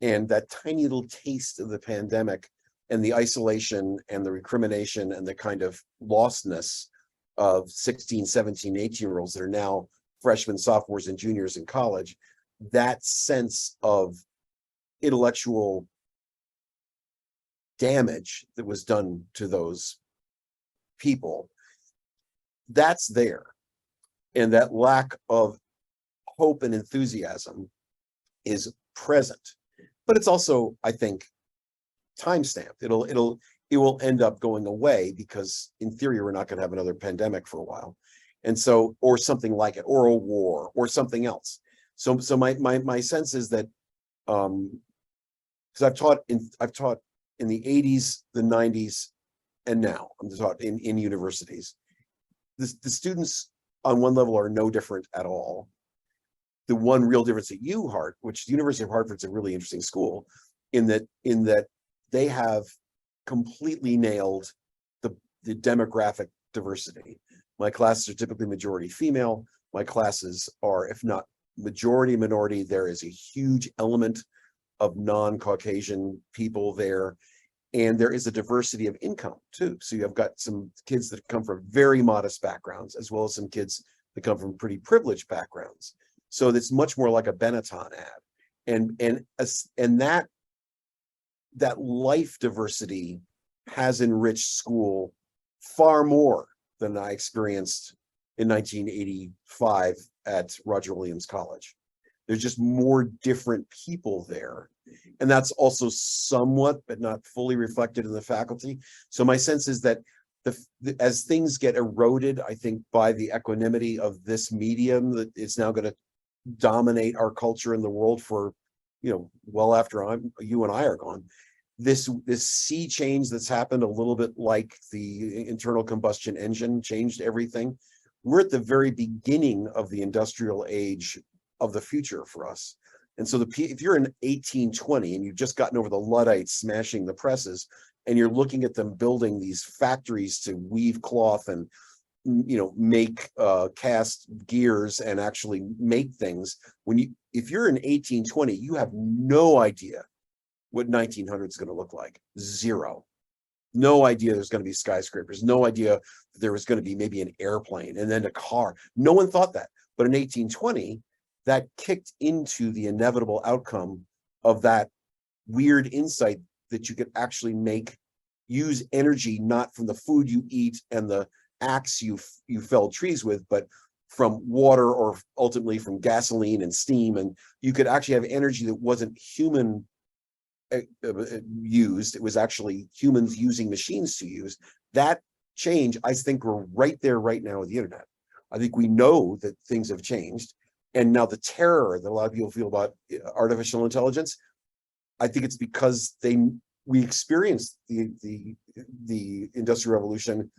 and that tiny little taste of the pandemic and the isolation and the recrimination and the kind of lostness of 16, 17, 18-year-olds that are now freshmen, sophomores, and juniors in college. That sense of intellectual damage that was done to those people, that's there. And that lack of hope and enthusiasm is present, but it's also, I think, time-stamped. It will end up going away, because in theory, we're not going to have another pandemic for a while. And so, or something like it, or a war, or something else. So my sense is that, because I've taught in the 80s, the 90s, and now I'm taught in universities. The students on one level are no different at all. The one real difference at UHart, which the University of Hartford's a really interesting school, in that they have completely nailed the demographic diversity. My classes are typically majority female. my classes are, if not majority minority, there is a huge element of non-Caucasian people there. And there is a diversity of income too. So you've got some kids that come from very modest backgrounds, as well as some kids that come from pretty privileged backgrounds. So it's much more like a Benetton ad. And that life diversity has enriched school far more than I experienced in 1985 at Roger Williams College. There's just more different people there. And that's also somewhat, but not fully reflected in the faculty. So my sense is that as things get eroded, I think, by the equanimity of this medium, that it's now going to dominate our culture in the world for, well after you and I are gone. This sea change that's happened, a little bit like the internal combustion engine changed everything. We're at the very beginning of the industrial age of the future for us. And so if you're in 1820 and you've just gotten over the Luddites smashing the presses, and you're looking at them building these factories to weave cloth and make cast gears and actually make things, if you're in 1820, you have no idea what 1900 is going to look like. Zero. No idea there's going to be skyscrapers. No idea there was going to be maybe an airplane and then a car. No one thought that. But in 1820, that kicked into the inevitable outcome of that weird insight that you could actually use energy not from the food you eat and the axe you fell trees with, but from water, or ultimately from gasoline and steam. And you could actually have energy that wasn't human used. It was actually humans using machines to use. That change, I think we're right there right now with the internet. I think we know that things have changed. And now the terror that a lot of people feel about artificial intelligence, I think it's because we experienced the Industrial Revolution,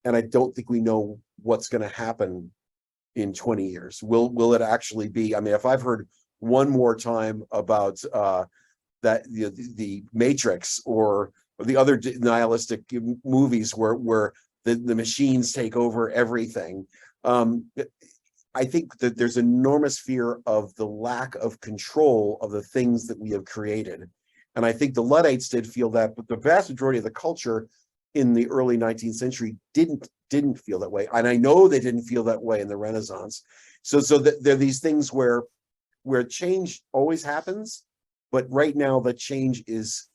and I don't think we know what's going to happen in 20 years. Will it actually be? I mean, if I've heard one more time about that the Matrix or the other nihilistic movies where the machines take over everything, I think that there's enormous fear of the lack of control of the things that we have created. And I think the Luddites did feel that, but the vast majority of the culture in the early 19th century didn't feel that way. And I know they didn't feel that way in the Renaissance. So that there are these things where change always happens, but right now the change is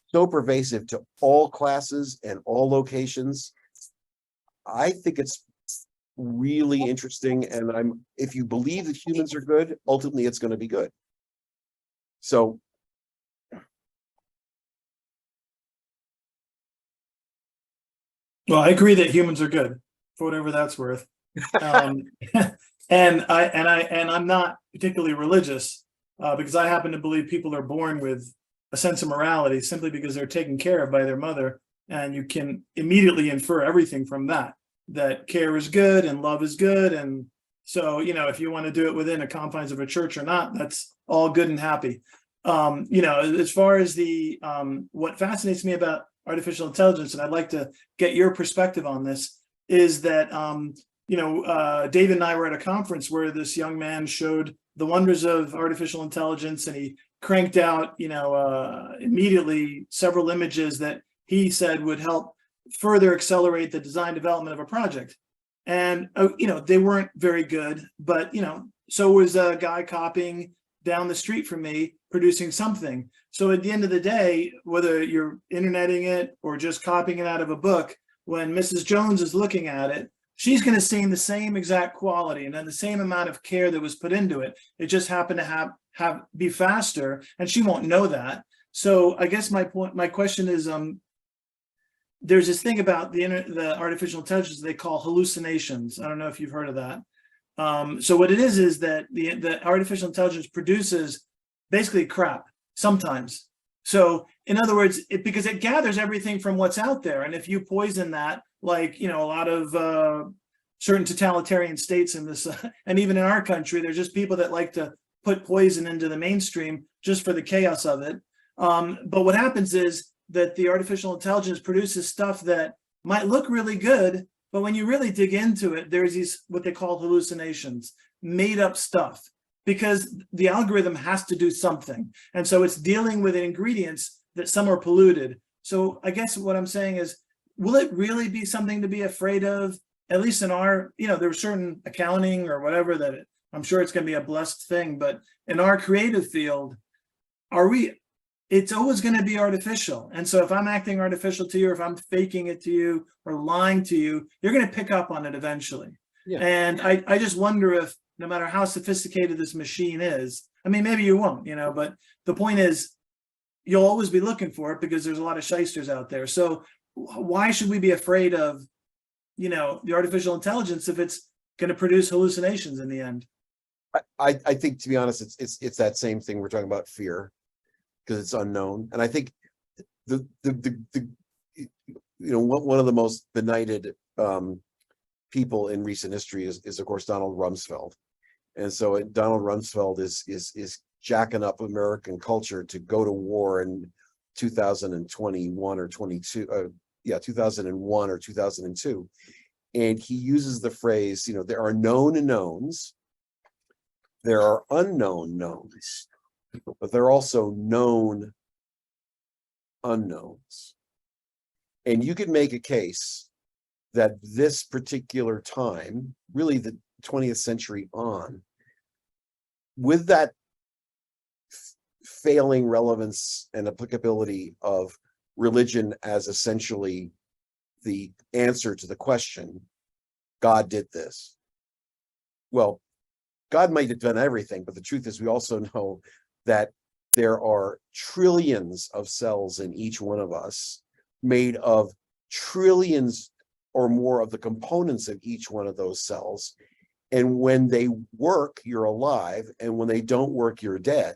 so pervasive to all classes and all locations. I think it's really interesting, and if you believe that humans are good, ultimately it's going to be good. So well, I agree that humans are good, for whatever that's worth. And I'm not particularly religious, because I happen to believe people are born with a sense of morality simply because they're taken care of by their mother, and you can immediately infer everything from that care is good and love is good. And so, if you want to do it within the confines of a church or not, that's all good and happy. As far as what fascinates me about artificial intelligence, and I'd like to get your perspective on this, is that, David and I were at a conference where this young man showed the wonders of artificial intelligence, and he cranked out, immediately several images that he said would help further accelerate the design development of a project. And, they weren't very good, but, so was a guy copying down the street from me, producing something. So at the end of the day, whether you're interneting it or just copying it out of a book, when Mrs. Jones is looking at it, she's going to see the same exact quality and then the same amount of care that was put into it. It just happened to be faster, and she won't know that. So I guess my question is, there's this thing about the artificial intelligence they call hallucinations. I don't know if you've heard of that. So what it is that the artificial intelligence produces basically crap sometimes. So in other words, because it gathers everything from what's out there. And if you poison that, like, a lot of certain totalitarian states in this, and even in our country, there's just people that like to put poison into the mainstream just for the chaos of it. But what happens is that the artificial intelligence produces stuff that might look really good, But when you really dig into it, there's these, what they call hallucinations, made up stuff, because the algorithm has to do something. And so it's dealing with ingredients that some are polluted. So I guess what I'm saying is, will it really be something to be afraid of? At least in our, there's certain accounting or whatever that I'm sure it's going to be a blessed thing, but in our creative field, it's always going to be artificial. And so if I'm acting artificial to you, or if I'm faking it to you or lying to you, you're going to pick up on it eventually. Yeah. And I just wonder if, no matter how sophisticated this machine is, I mean, maybe you won't, but the point is, you'll always be looking for it because there's a lot of shysters out there. So why should we be afraid of, the artificial intelligence if it's going to produce hallucinations in the end? I think, to be honest, it's that same thing we're talking about, fear, because it's unknown. And I think one of the most benighted people in recent history is of course Donald Rumsfeld. And so Donald Rumsfeld is jacking up American culture to go to war in 2021 or 22, 2001 or 2002. And he uses the phrase, there are known knowns, there are unknown knowns, but there are also known unknowns. And you could make a case that this particular time, really the 20th century on, with that failing relevance and applicability of religion as essentially the answer to the question, God did this. Well, God might have done everything, but the truth is we also know that there are trillions of cells in each one of us, made of trillions or more of the components of each one of those cells. And when they work, you're alive, and when they don't work, you're dead.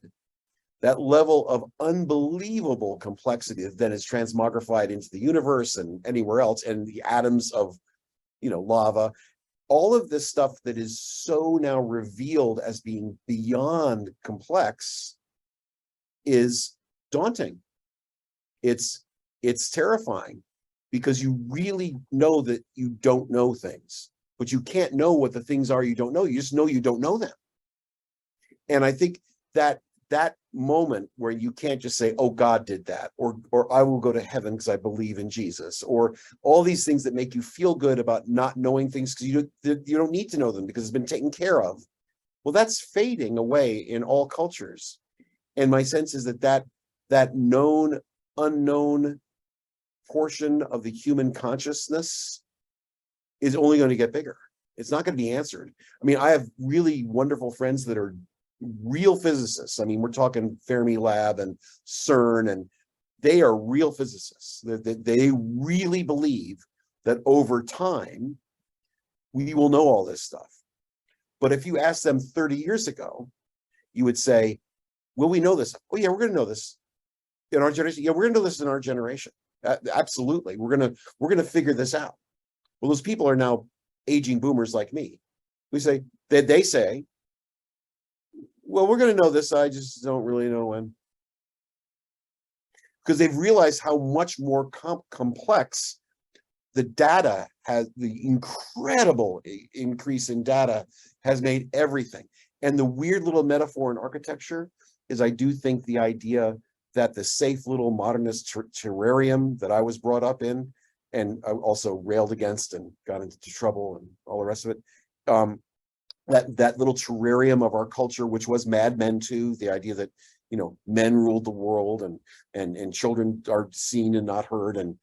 That level of unbelievable complexity then is transmogrified into the universe and anywhere else, and the atoms of, lava. All of this stuff that is so now revealed as being beyond complex is daunting. It's terrifying, because you really know that you don't know things, but you can't know what the things are you don't know. You just know you don't know them. And I think that moment where you can't just say, oh, God did that, or I will go to heaven because I believe in Jesus, or all these things that make you feel good about not knowing things because you don't need to know them because it's been taken care of. Well, that's fading away in all cultures. And my sense is that known, unknown portion of the human consciousness is only going to get bigger. It's not going to be answered. I mean, I have really wonderful friends that are real physicists. I mean, we're talking Fermi Lab and CERN, and they are real physicists. They really believe that over time, we will know all this stuff. But if you ask them 30 years ago, you would say, will we know this? Oh yeah, we're going to know this in our generation. Yeah, we're going to know this in our generation. Absolutely. We're going to figure this out. Well, those people are now aging boomers like me. They say, well, we're going to know this. I just don't really know when. Because they've realized how much more complex the data has, the incredible increase in data has made everything. And the weird little metaphor in architecture is, I do think the idea that the safe little modernist terrarium that I was brought up in, and I also railed against and got into trouble and all the rest of it, that little terrarium of our culture, which was Mad Men too, the idea that, men ruled the world and children are seen and not heard, and,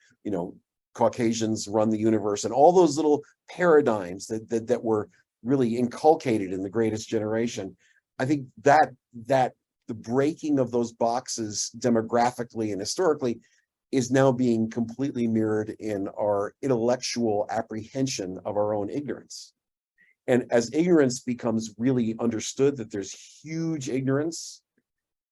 Caucasians run the universe, and all those little paradigms that were really inculcated in the Greatest Generation. I think that the breaking of those boxes demographically and historically is now being completely mirrored in our intellectual apprehension of our own ignorance. And as ignorance becomes really understood, that there's huge ignorance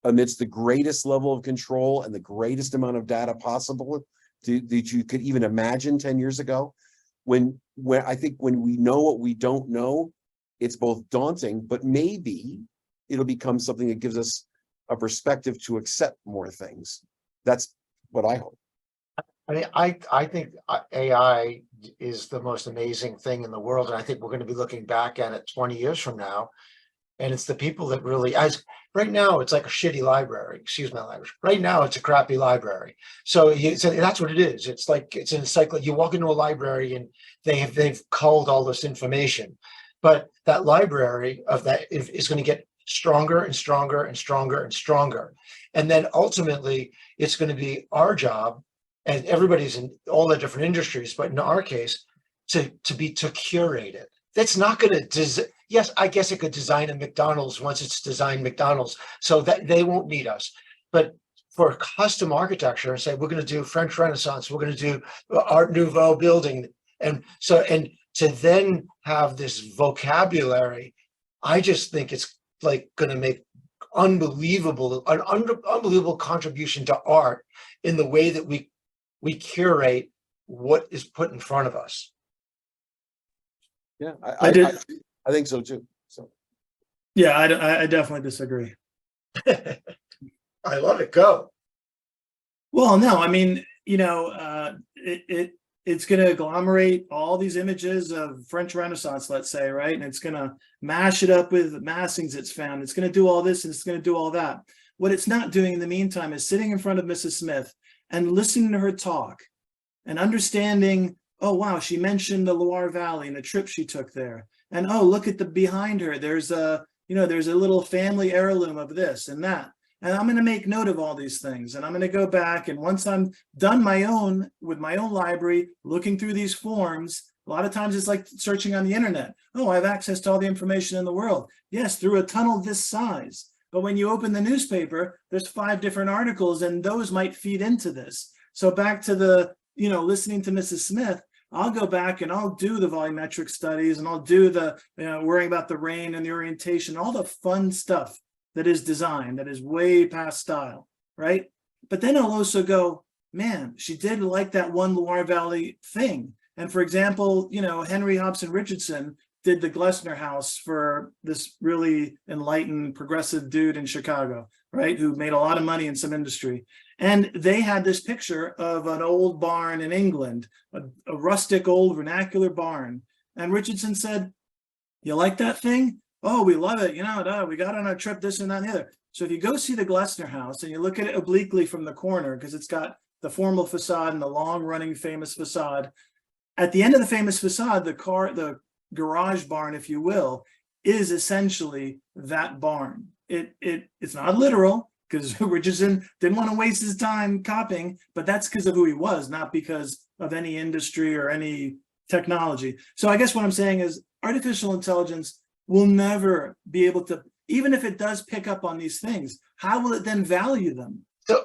amidst the greatest level of control and the greatest amount of data possible that you could even imagine 10 years ago, when I think when we know what we don't know, it's both daunting, but maybe it'll become something that gives us a perspective to accept more things. That's what I hope. I mean, I think AI is the most amazing thing in the world. And I think we're going to be looking back at it 20 years from now. And it's the people that really, as right now, it's like a shitty library. Excuse my language. Right now, it's a crappy library. So that's what it is. It's like it's an encyclopedia. You walk into a library and they've culled all this information, but that library of that is going to get stronger and stronger and stronger and stronger. And then ultimately, it's going to be our job, and everybody's in all the different industries, but in our case, to curate it. That's not going to yes, I guess it could design a McDonald's once it's designed McDonald's, so that they won't need us. But for custom architecture, and say we're going to do French Renaissance, we're going to do Art Nouveau building, and to then have this vocabulary, I just think it's like going to make unbelievable contribution to art in the way that we curate what is put in front of us. Yeah, I I think so too. So Yeah, I definitely disagree. I love it. Go. Well, no, I mean, it's going to agglomerate all these images of French Renaissance, let's say, right? And it's going to mash it up with massings it's found. It's going to do all this and it's going to do all that. What it's not doing in the meantime is sitting in front of Mrs. Smith and listening to her talk and understanding, oh, wow, she mentioned the Loire Valley and the trip she took there. And, oh, look at the behind her. There's a little family heirloom of this and that. And I'm going to make note of all these things. And I'm going to go back. And once I'm done with my own library, looking through these forms, a lot of times it's like searching on the internet. Oh, I have access to all the information in the world. Yes, through a tunnel this size. But when you open the newspaper, there's 5 different articles and those might feed into this. So back to the, listening to Mrs. Smith, I'll go back and I'll do the volumetric studies and I'll do the, worrying about the rain and the orientation, all the fun stuff that is design, that is way past style, right? But then I'll also go, man, she did like that one Loire Valley thing. And for example, Henry Hobson Richardson did the Glessner House for this really enlightened progressive dude in Chicago, right? Who made a lot of money in some industry. And they had this picture of an old barn in England, a rustic old vernacular barn. And Richardson said, you like that thing? Oh, we love it. We got on our trip, this and that and the other. So if you go see the Glessner House and you look at it obliquely from the corner, because it's got the formal facade and the long running famous facade, at the end of the famous facade, the garage barn, if you will, is essentially that barn. It's not literal because Richardson didn't want to waste his time copying, but that's because of who he was, not because of any industry or any technology. So I guess what I'm saying is artificial intelligence will never be able to, even if it does pick up on these things, how will it then value them? So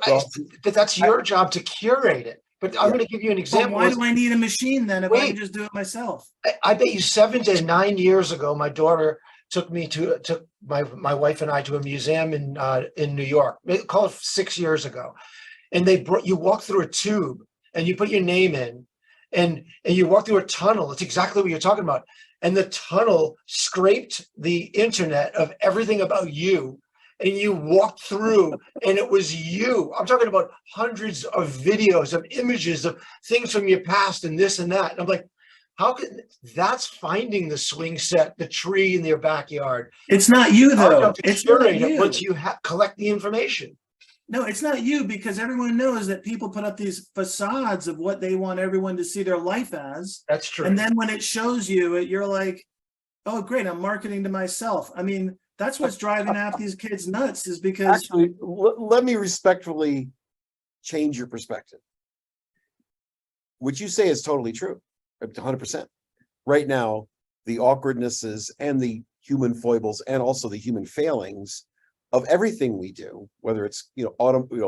but that's your job to curate it. But I'm going to give you an example. Why do I need a machine then if I can just do it myself? I bet you 7 to 9 years ago, my daughter took my wife and I to a museum in New York. Call it 6 years ago, and you walk through a tube and you put your name in, and you walk through a tunnel. It's exactly what you're talking about. And the tunnel scraped the internet of everything about you. And you walked through and it was you. I'm talking about hundreds of videos, of images, of things from your past and this and that. And I'm like, that's finding the swing set, the tree in their backyard. It's not you though. It's curate it once you collect the information. No, it's not you, because everyone knows that people put up these facades of what they want everyone to see their life as. That's true. And then when it shows you, you're like, oh, great, I'm marketing to myself. I mean, that's what's driving half these kids nuts, is because... Actually, let me respectfully change your perspective. What you say is totally true, 100%. Right now, the awkwardnesses and the human foibles and also the human failings of everything we do, whether it's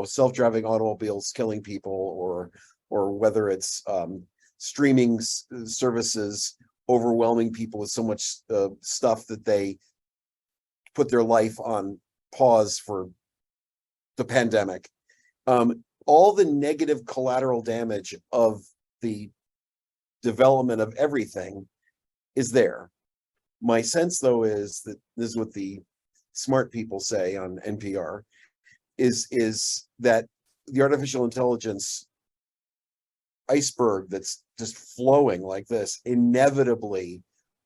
self-driving automobiles killing people, or whether it's streaming services overwhelming people with so much stuff that they put their life on pause for the pandemic. All the negative collateral damage of the development of everything is there. My sense, though, is that this is what the smart people say on NPR, is that the artificial intelligence, iceberg that's just flowing like this inevitably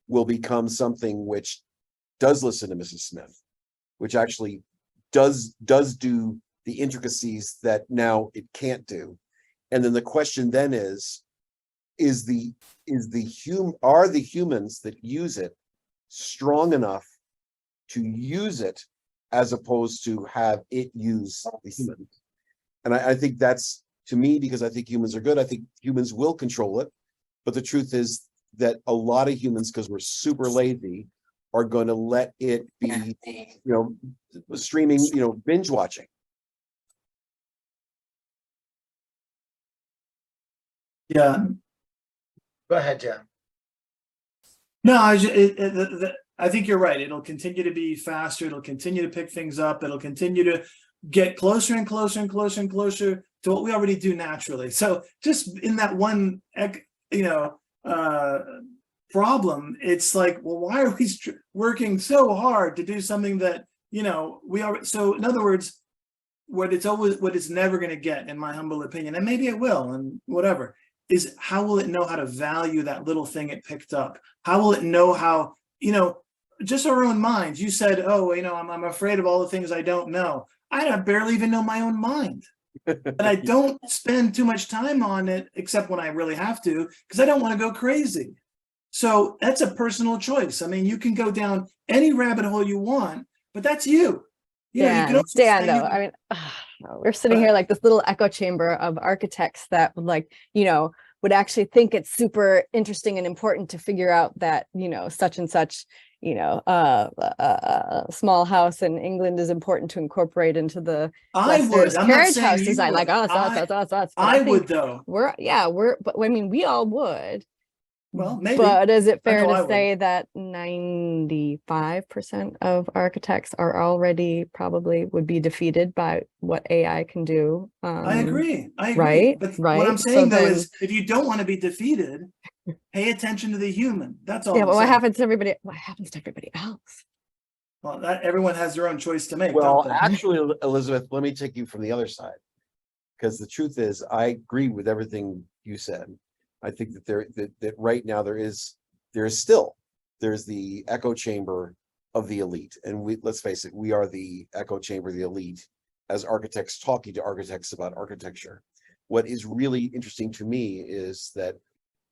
will become something which does listen to Mrs. Smith, which actually does do the intricacies that now it can't do. And then the question then are the humans that use it strong enough to use it as opposed to have it use the humans? And I think that's, to me, because I think humans are good, I think humans will control it. But the truth is that a lot of humans, because we're super lazy, are going to let it be, streaming, binge watching. Yeah. Go ahead, Jen. No, I think you're right. It'll continue to be faster. It'll continue to pick things up. It'll continue to get closer and closer and closer and closer to what we already do naturally. So just in that one, problem, it's like, well, why are we working so hard to do something that, we are? So in other words, what it's never going to get, in my humble opinion, and maybe it will, and whatever, is how will it know how to value that little thing it picked up? How will it know how, just our own minds. You said, oh, I'm afraid of all the things I don't know. I barely even know my own mind. And I don't spend too much time on it, except when I really have to, because I don't want to go crazy. So that's a personal choice. I mean, you can go down any rabbit hole you want, but that's you. You can also Dan, though, I mean, we're sitting here like this little echo chamber of architects that would actually think it's super interesting and important to figure out that, such and such, a small house in England is important to incorporate into the carriage house design. Like, oh, that's. I would, though. But I mean, we all would. Well, maybe. But is it fair to say that 95% of architects are already probably would be defeated by what AI can do? I agree. Right. But right. What I'm saying is, if you don't want to be defeated, pay attention to the human. That's all. Yeah, but what happens to everybody? What happens to everybody else? Well, everyone has their own choice to make. Well, actually, Elizabeth, let me take you from the other side, because the truth is, I agree with everything you said. I think that that right now there's the echo chamber of the elite, and let's face it, we are the echo chamber of the elite as architects talking to architects about architecture. What is really interesting to me is that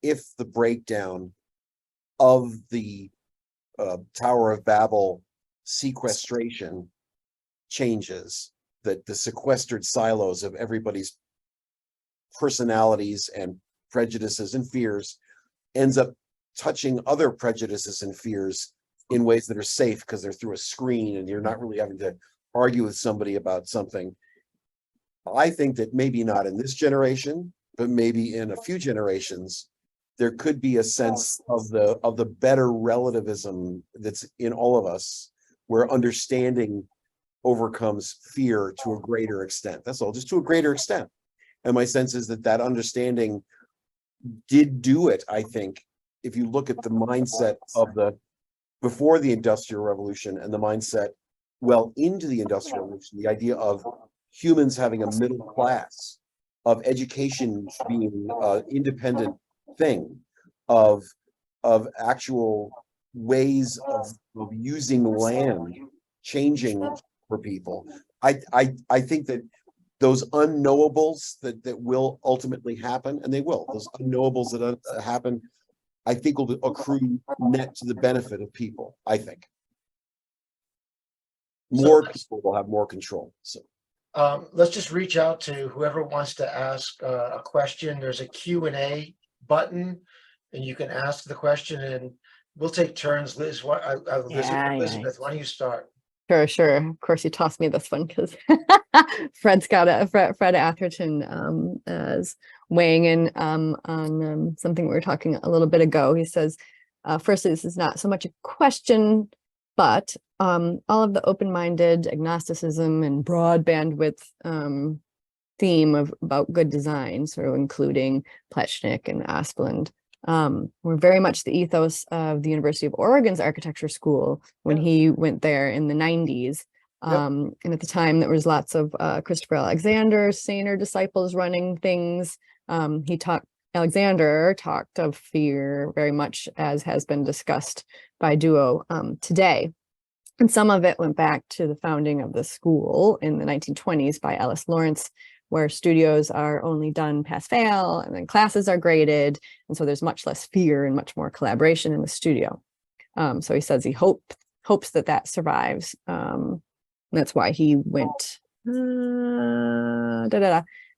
if the breakdown of the Tower of Babel sequestration changes, that the sequestered silos of everybody's personalities and prejudices and fears ends up touching other prejudices and fears in ways that are safe because they're through a screen and you're not really having to argue with somebody about something. I think that maybe not in this generation, but maybe in a few generations, there could be a sense of the better relativism that's in all of us, where understanding overcomes fear to a greater extent. That's all, just to a greater extent. And my sense is that understanding did do it. I think if you look at the mindset of before the Industrial Revolution and the mindset well into the Industrial Revolution, the idea of humans having a middle class, of education being an independent thing, of actual ways of using land changing for people. I think that those unknowables that will ultimately happen, and they will, those unknowables that happen, I think will accrue net to the benefit of people. I think more people will have more control. So let's just reach out to whoever wants to ask a question. There's a Q&A button, and you can ask the question, and we'll take turns. Liz, Elizabeth, why don't you start? Sure. Of course, you tossed me this one because Fred Atherton is weighing in on something we were talking a little bit ago. He says, firstly, this is not so much a question, but all of the open-minded agnosticism and broad bandwidth theme about good design, so including Plechnik and Asplund, were very much the ethos of the University of Oregon's architecture school when he went there in the 90s. And at the time, there was lots of Christopher Alexander, Sainer disciples running things. He taught Alexander talked of fear very much as has been discussed by Duo today. And some of it went back to the founding of the school in the 1920s by Ellis Lawrence, where studios are only done pass-fail and then classes are graded. And so there's much less fear and much more collaboration in the studio. So he says he hopes that survives. That's why he went.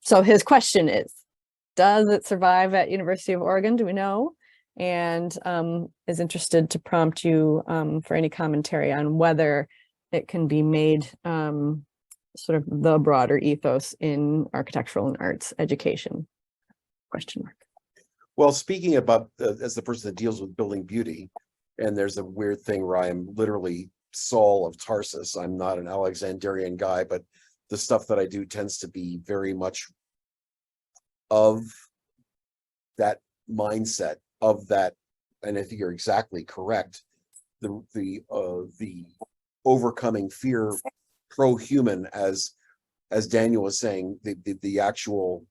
So his question is, does it survive at University of Oregon? Do we know? And is interested to prompt you for any commentary on whether it can be made sort of the broader ethos in architectural and arts education? Question mark. Well, speaking about as the person that deals with building beauty, and there's a weird thing where I am literally Saul of Tarsus. I'm not an Alexandrian guy, but the stuff that I do tends to be very much of that mindset, of that, and I think you're exactly correct. The overcoming fear, pro-human, as Daniel was saying, the actual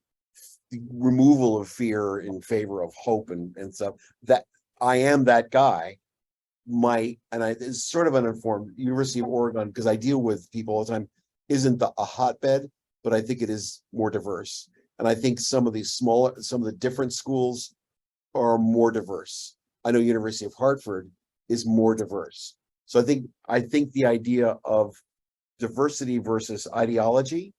removal of fear in favor of hope and stuff. That I am that guy. It's sort of uninformed. University of Oregon, because I deal with people all the time, isn't a hotbed, but I think it is more diverse. And I think some of the different schools are more diverse. I know University of Hartford is more diverse. So I think the idea of diversity versus ideology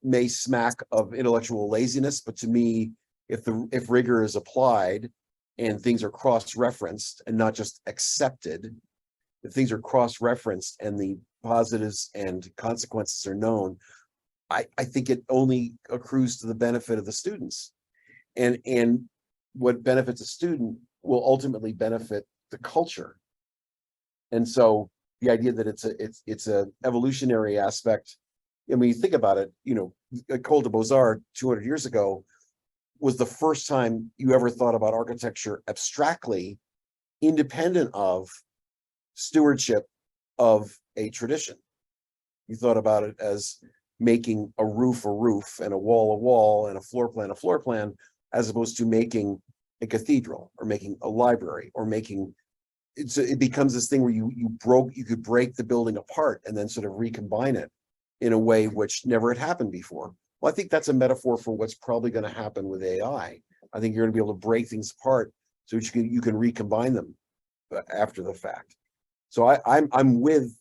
may smack of intellectual laziness, but to me, if rigor is applied and things are cross-referenced and not just accepted, if things are cross-referenced and the positives and consequences are known, I think it only accrues to the benefit of the students. And what benefits a student will ultimately benefit the culture. And so the idea that it's a evolutionary aspect, and when you think about it, École des Beaux-Arts 200 years ago was the first time you ever thought about architecture abstractly, independent of stewardship of a tradition. You thought about it as making a roof, and a wall, and a floor plan, as opposed to making a cathedral or making a library or making it becomes this thing where you could break the building apart and then sort of recombine it in a way which never had happened before. Well, I think that's a metaphor for what's probably going to happen with AI. I think you're going to be able to break things apart so you can recombine them after the fact. So I'm with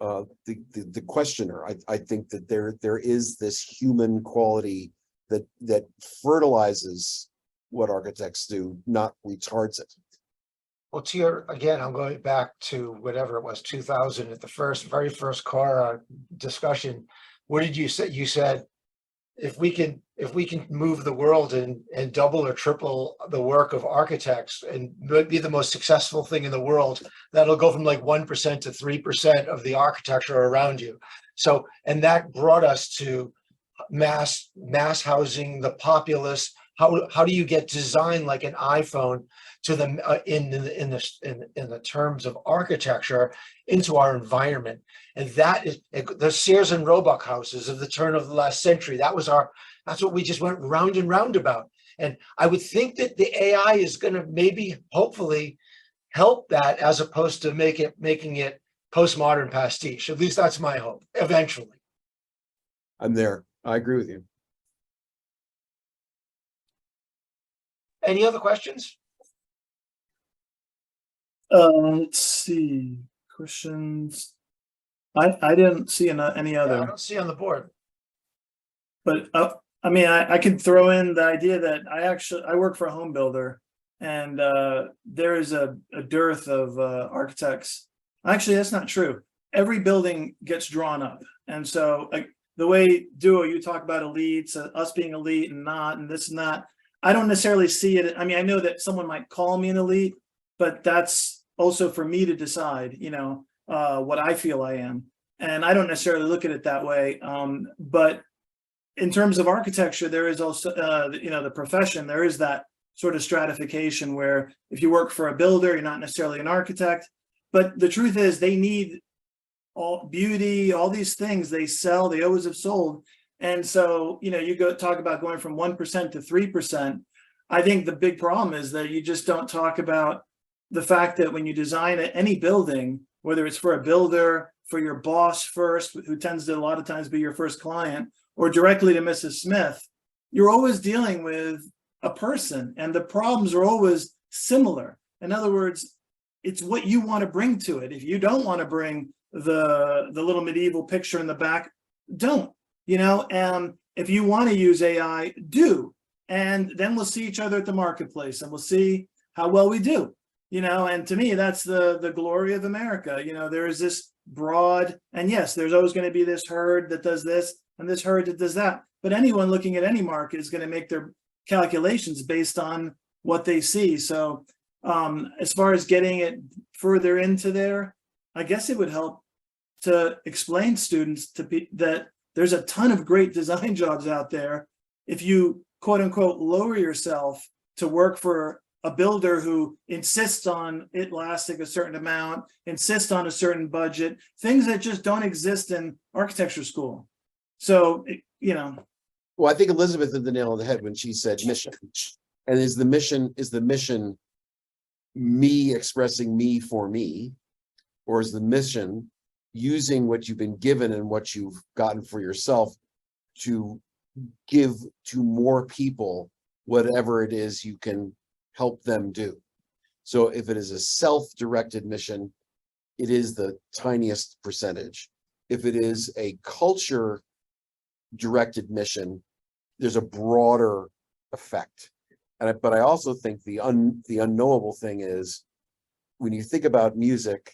the questioner. I think that there is this human quality that fertilizes what architects do, not retards it. Well, again, I'm going back to whatever it was, 2000 at the very first car discussion. What did you say? You said, if we can move the world and double or triple the work of architects and be the most successful thing in the world, that'll go from like 1% to 3% of the architecture around you. So, and that brought us to mass housing, the populace. How do you get design like an iPhone to them in the terms of architecture into our environment? And that is the Sears and Roebuck houses of the turn of the last century. That's what we just went round and round about. And I would think that the AI is going to maybe, hopefully, help that as opposed to making it postmodern pastiche. At least that's my hope. Eventually, I'm there. I agree with you. Any other questions? Let's see. Questions. I didn't see any other. Yeah, I don't see on the board. But I mean, I could throw in the idea that I work for a home builder, and there is a dearth of architects. Actually, that's not true. Every building gets drawn up, and so the way Duo you talk about elites, us being elite and not, and this and that. I don't necessarily see it. I mean, I know that someone might call me an elite, but that's also for me to decide, what I feel I am. And I don't necessarily look at it that way. But in terms of architecture, there is also, the profession, there is that sort of stratification where if you work for a builder, you're not necessarily an architect. But the truth is they need all beauty, all these things they sell, they always have sold. And so, you go talk about going from 1% to 3%. I think the big problem is that you just don't talk about the fact that when you design any building, whether it's for a builder, for your boss first, who tends to a lot of times be your first client, or directly to Mrs. Smith, you're always dealing with a person, and the problems are always similar. In other words, it's what you want to bring to it. If you don't want to bring the little medieval picture in the back, don't. If you want to use AI, do. And then we'll see each other at the marketplace, and we'll see how well we do. And to me, that's the glory of America. There is this broad, and yes, there's always going to be this herd that does this and this herd that does that. But anyone looking at any market is going to make their calculations based on what they see. So as far as getting it further into there, I guess it would help to explain students that there's a ton of great design jobs out there. If you quote unquote lower yourself to work for a builder who insists on it lasting a certain amount, insists on a certain budget, things that just don't exist in architecture school. So, Well, I think Elizabeth hit the nail on the head when she said mission. And is the mission me expressing me for me? Or is the mission using what you've been given and what you've gotten for yourself to give to more people whatever it is you can help them do? So if it is a self-directed mission, it is the tiniest percentage. If it is a culture directed mission, there's a broader effect. But I also think the unknowable thing is, when you think about music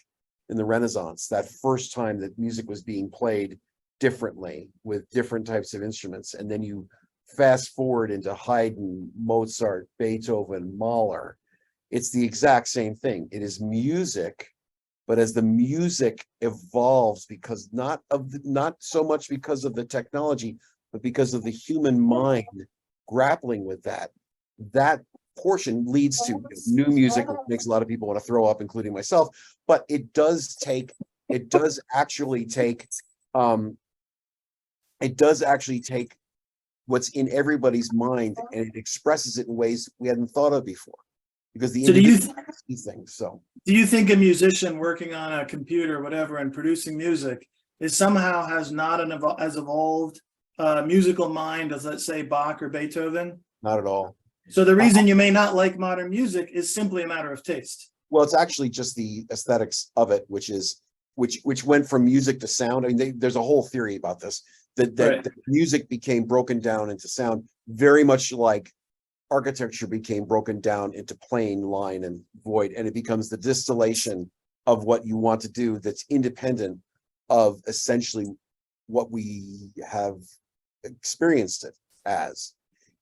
in the Renaissance, that first time that music was being played differently with different types of instruments, and then you fast forward into Haydn, Mozart, Beethoven, Mahler, it's the exact same thing. It is music, but as the music evolves, because not so much because of the technology, but because of the human mind grappling with that portion leads to new music, which makes a lot of people want to throw up, including myself. But it does actually take what's in everybody's mind, and it expresses it in ways we hadn't thought of before, because the individual see things. So do you think a musician working on a computer, whatever, and producing music somehow has not as evolved musical mind as, let's say, Bach or Beethoven? Not at all. So the reason you may not like modern music is simply a matter of taste. Well, it's actually just the aesthetics of it, which went from music to sound. I mean, there's a whole theory about this, that music became broken down into sound, very much like architecture became broken down into plain line and void, and it becomes the distillation of what you want to do that's independent of essentially what we have experienced it as.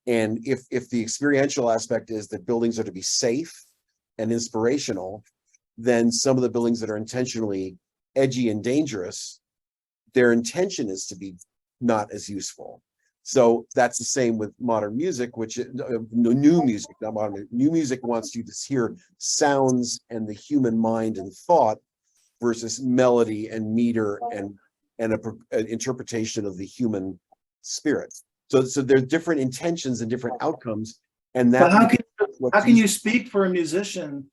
And if the experiential aspect is that buildings are to be safe and inspirational, then some of the buildings that are intentionally edgy and dangerous, their intention is to be not as useful. So that's the same with modern music, which new music, not modern. New music wants you to hear sounds and the human mind and thought versus melody and meter and an interpretation of the human spirit. So there's different intentions and different outcomes, and that. But how can you speak for a musician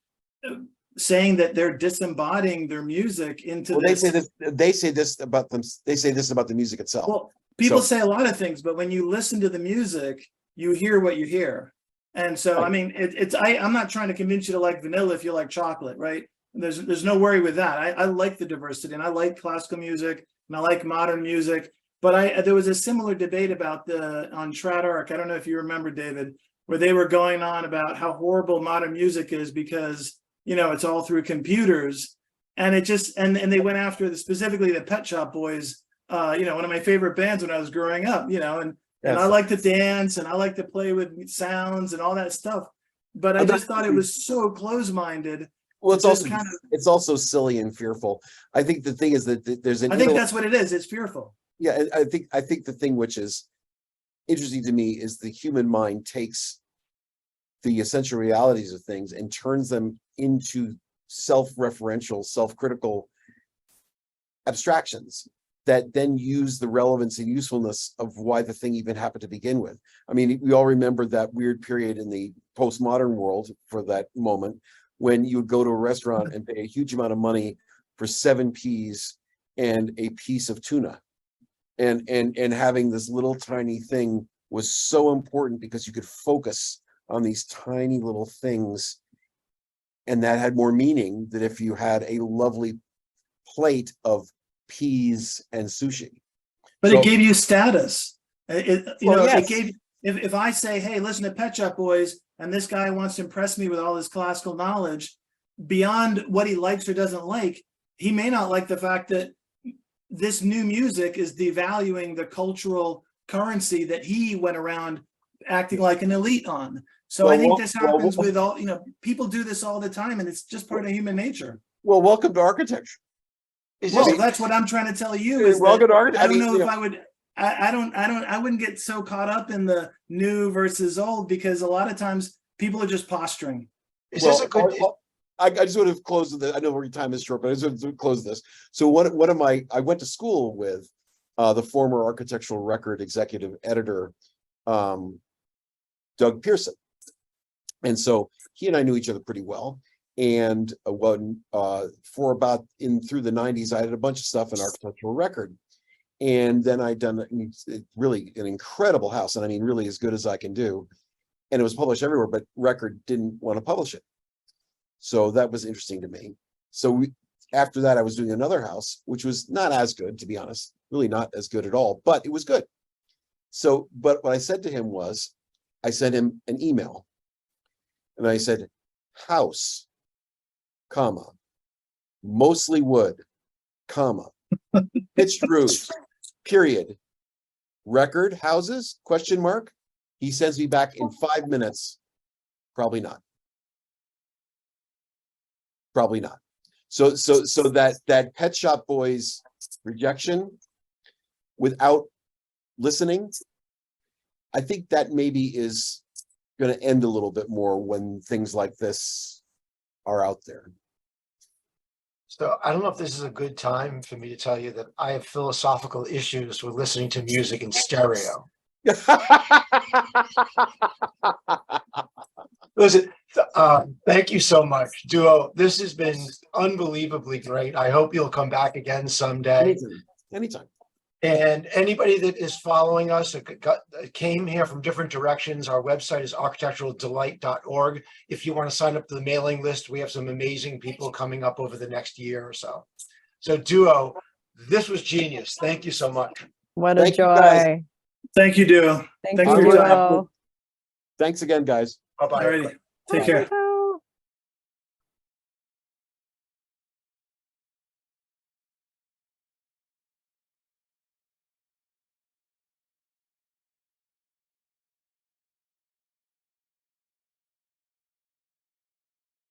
saying that they're disembodying their music into? Well, they say this about them. They say this about the music itself. Well, people say a lot of things, but when you listen to the music, you hear what you hear. And so, I mean, I'm not trying to convince you to like vanilla if you like chocolate, right? There's no worry with that. I like the diversity, and I like classical music, and I like modern music. But there was a similar debate about on TradArc. I don't know if you remember, David, where they were going on about how horrible modern music is because, it's all through computers. And it just, and they went after specifically the Pet Shop Boys, one of my favorite bands when I was growing up, and I like to dance and I like to play with sounds and all that stuff. But I just thought it was so close-minded. Well, it's also silly and fearful. I think the thing is that there's I think that's what it is. It's fearful. Yeah, I think the thing which is interesting to me is the human mind takes the essential realities of things and turns them into self-referential, self-critical abstractions that then use the relevance and usefulness of why the thing even happened to begin with. I mean, we all remember that weird period in the postmodern world for that moment when you would go to a restaurant and pay a huge amount of money for 7 peas and a piece of tuna. And having this little tiny thing was so important because you could focus on these tiny little things, and that had more meaning than if you had a lovely plate of peas and sushi. But So- it gave you status. Yes. It gave, if I say, hey, listen to Pet Shop Boys, and this guy wants to impress me with all his classical knowledge, beyond what he likes or doesn't like, he may not like the fact that this new music is devaluing the cultural currency that he went around acting like an elite on. So Well, I think well, this well, happens well- with all, people do this all the time, and it's just part of human nature. Well, welcome to architecture. Is Well, this, that's what I'm trying to tell you. Is Welcome that to architecture. I don't know if I would. I wouldn't get so caught up in the new versus old, because a lot of times people are just posturing. is this a good? I just want to close with this. I know your time is short, but I just want to close this. So I went to school with the former architectural record executive editor, Doug Pearson. And so he and I knew each other pretty well. And for about through the 90s, I had a bunch of stuff in architectural record. And then I'd done really an incredible house. And I mean, really as good as I can do. And it was published everywhere, but Record didn't want to publish it. So that was interesting to me. So after that, I was doing another house, which was not as good, to be honest, really not as good at all, but it was good. So, but what I said to him was, I sent him an email and I said, house, comma, mostly wood, comma, pitched roofs, period, record houses, question mark. He sends me back in 5 minutes. Probably not. Probably not. So that Pet Shop Boys rejection without listening, I think that maybe is going to end a little bit more when things like this are out there. So I don't know if this is a good time for me to tell you that I have philosophical issues with listening to music in stereo. Listen, thank you so much, Duo. This has been unbelievably great. I hope you'll come back again someday. Anytime. And anybody that is following us came here from different directions, our website is architecturaldelight.org. If you want to sign up to the mailing list, we have some amazing people coming up over the next year or so. So Duo, this was genius. Thank you so much. What a Thank you, guys. joy. Thank you, Duo. Thank Thanks you, for your time. Duo. Thanks again, guys. Bye-bye. Alrighty. Take care. Bye.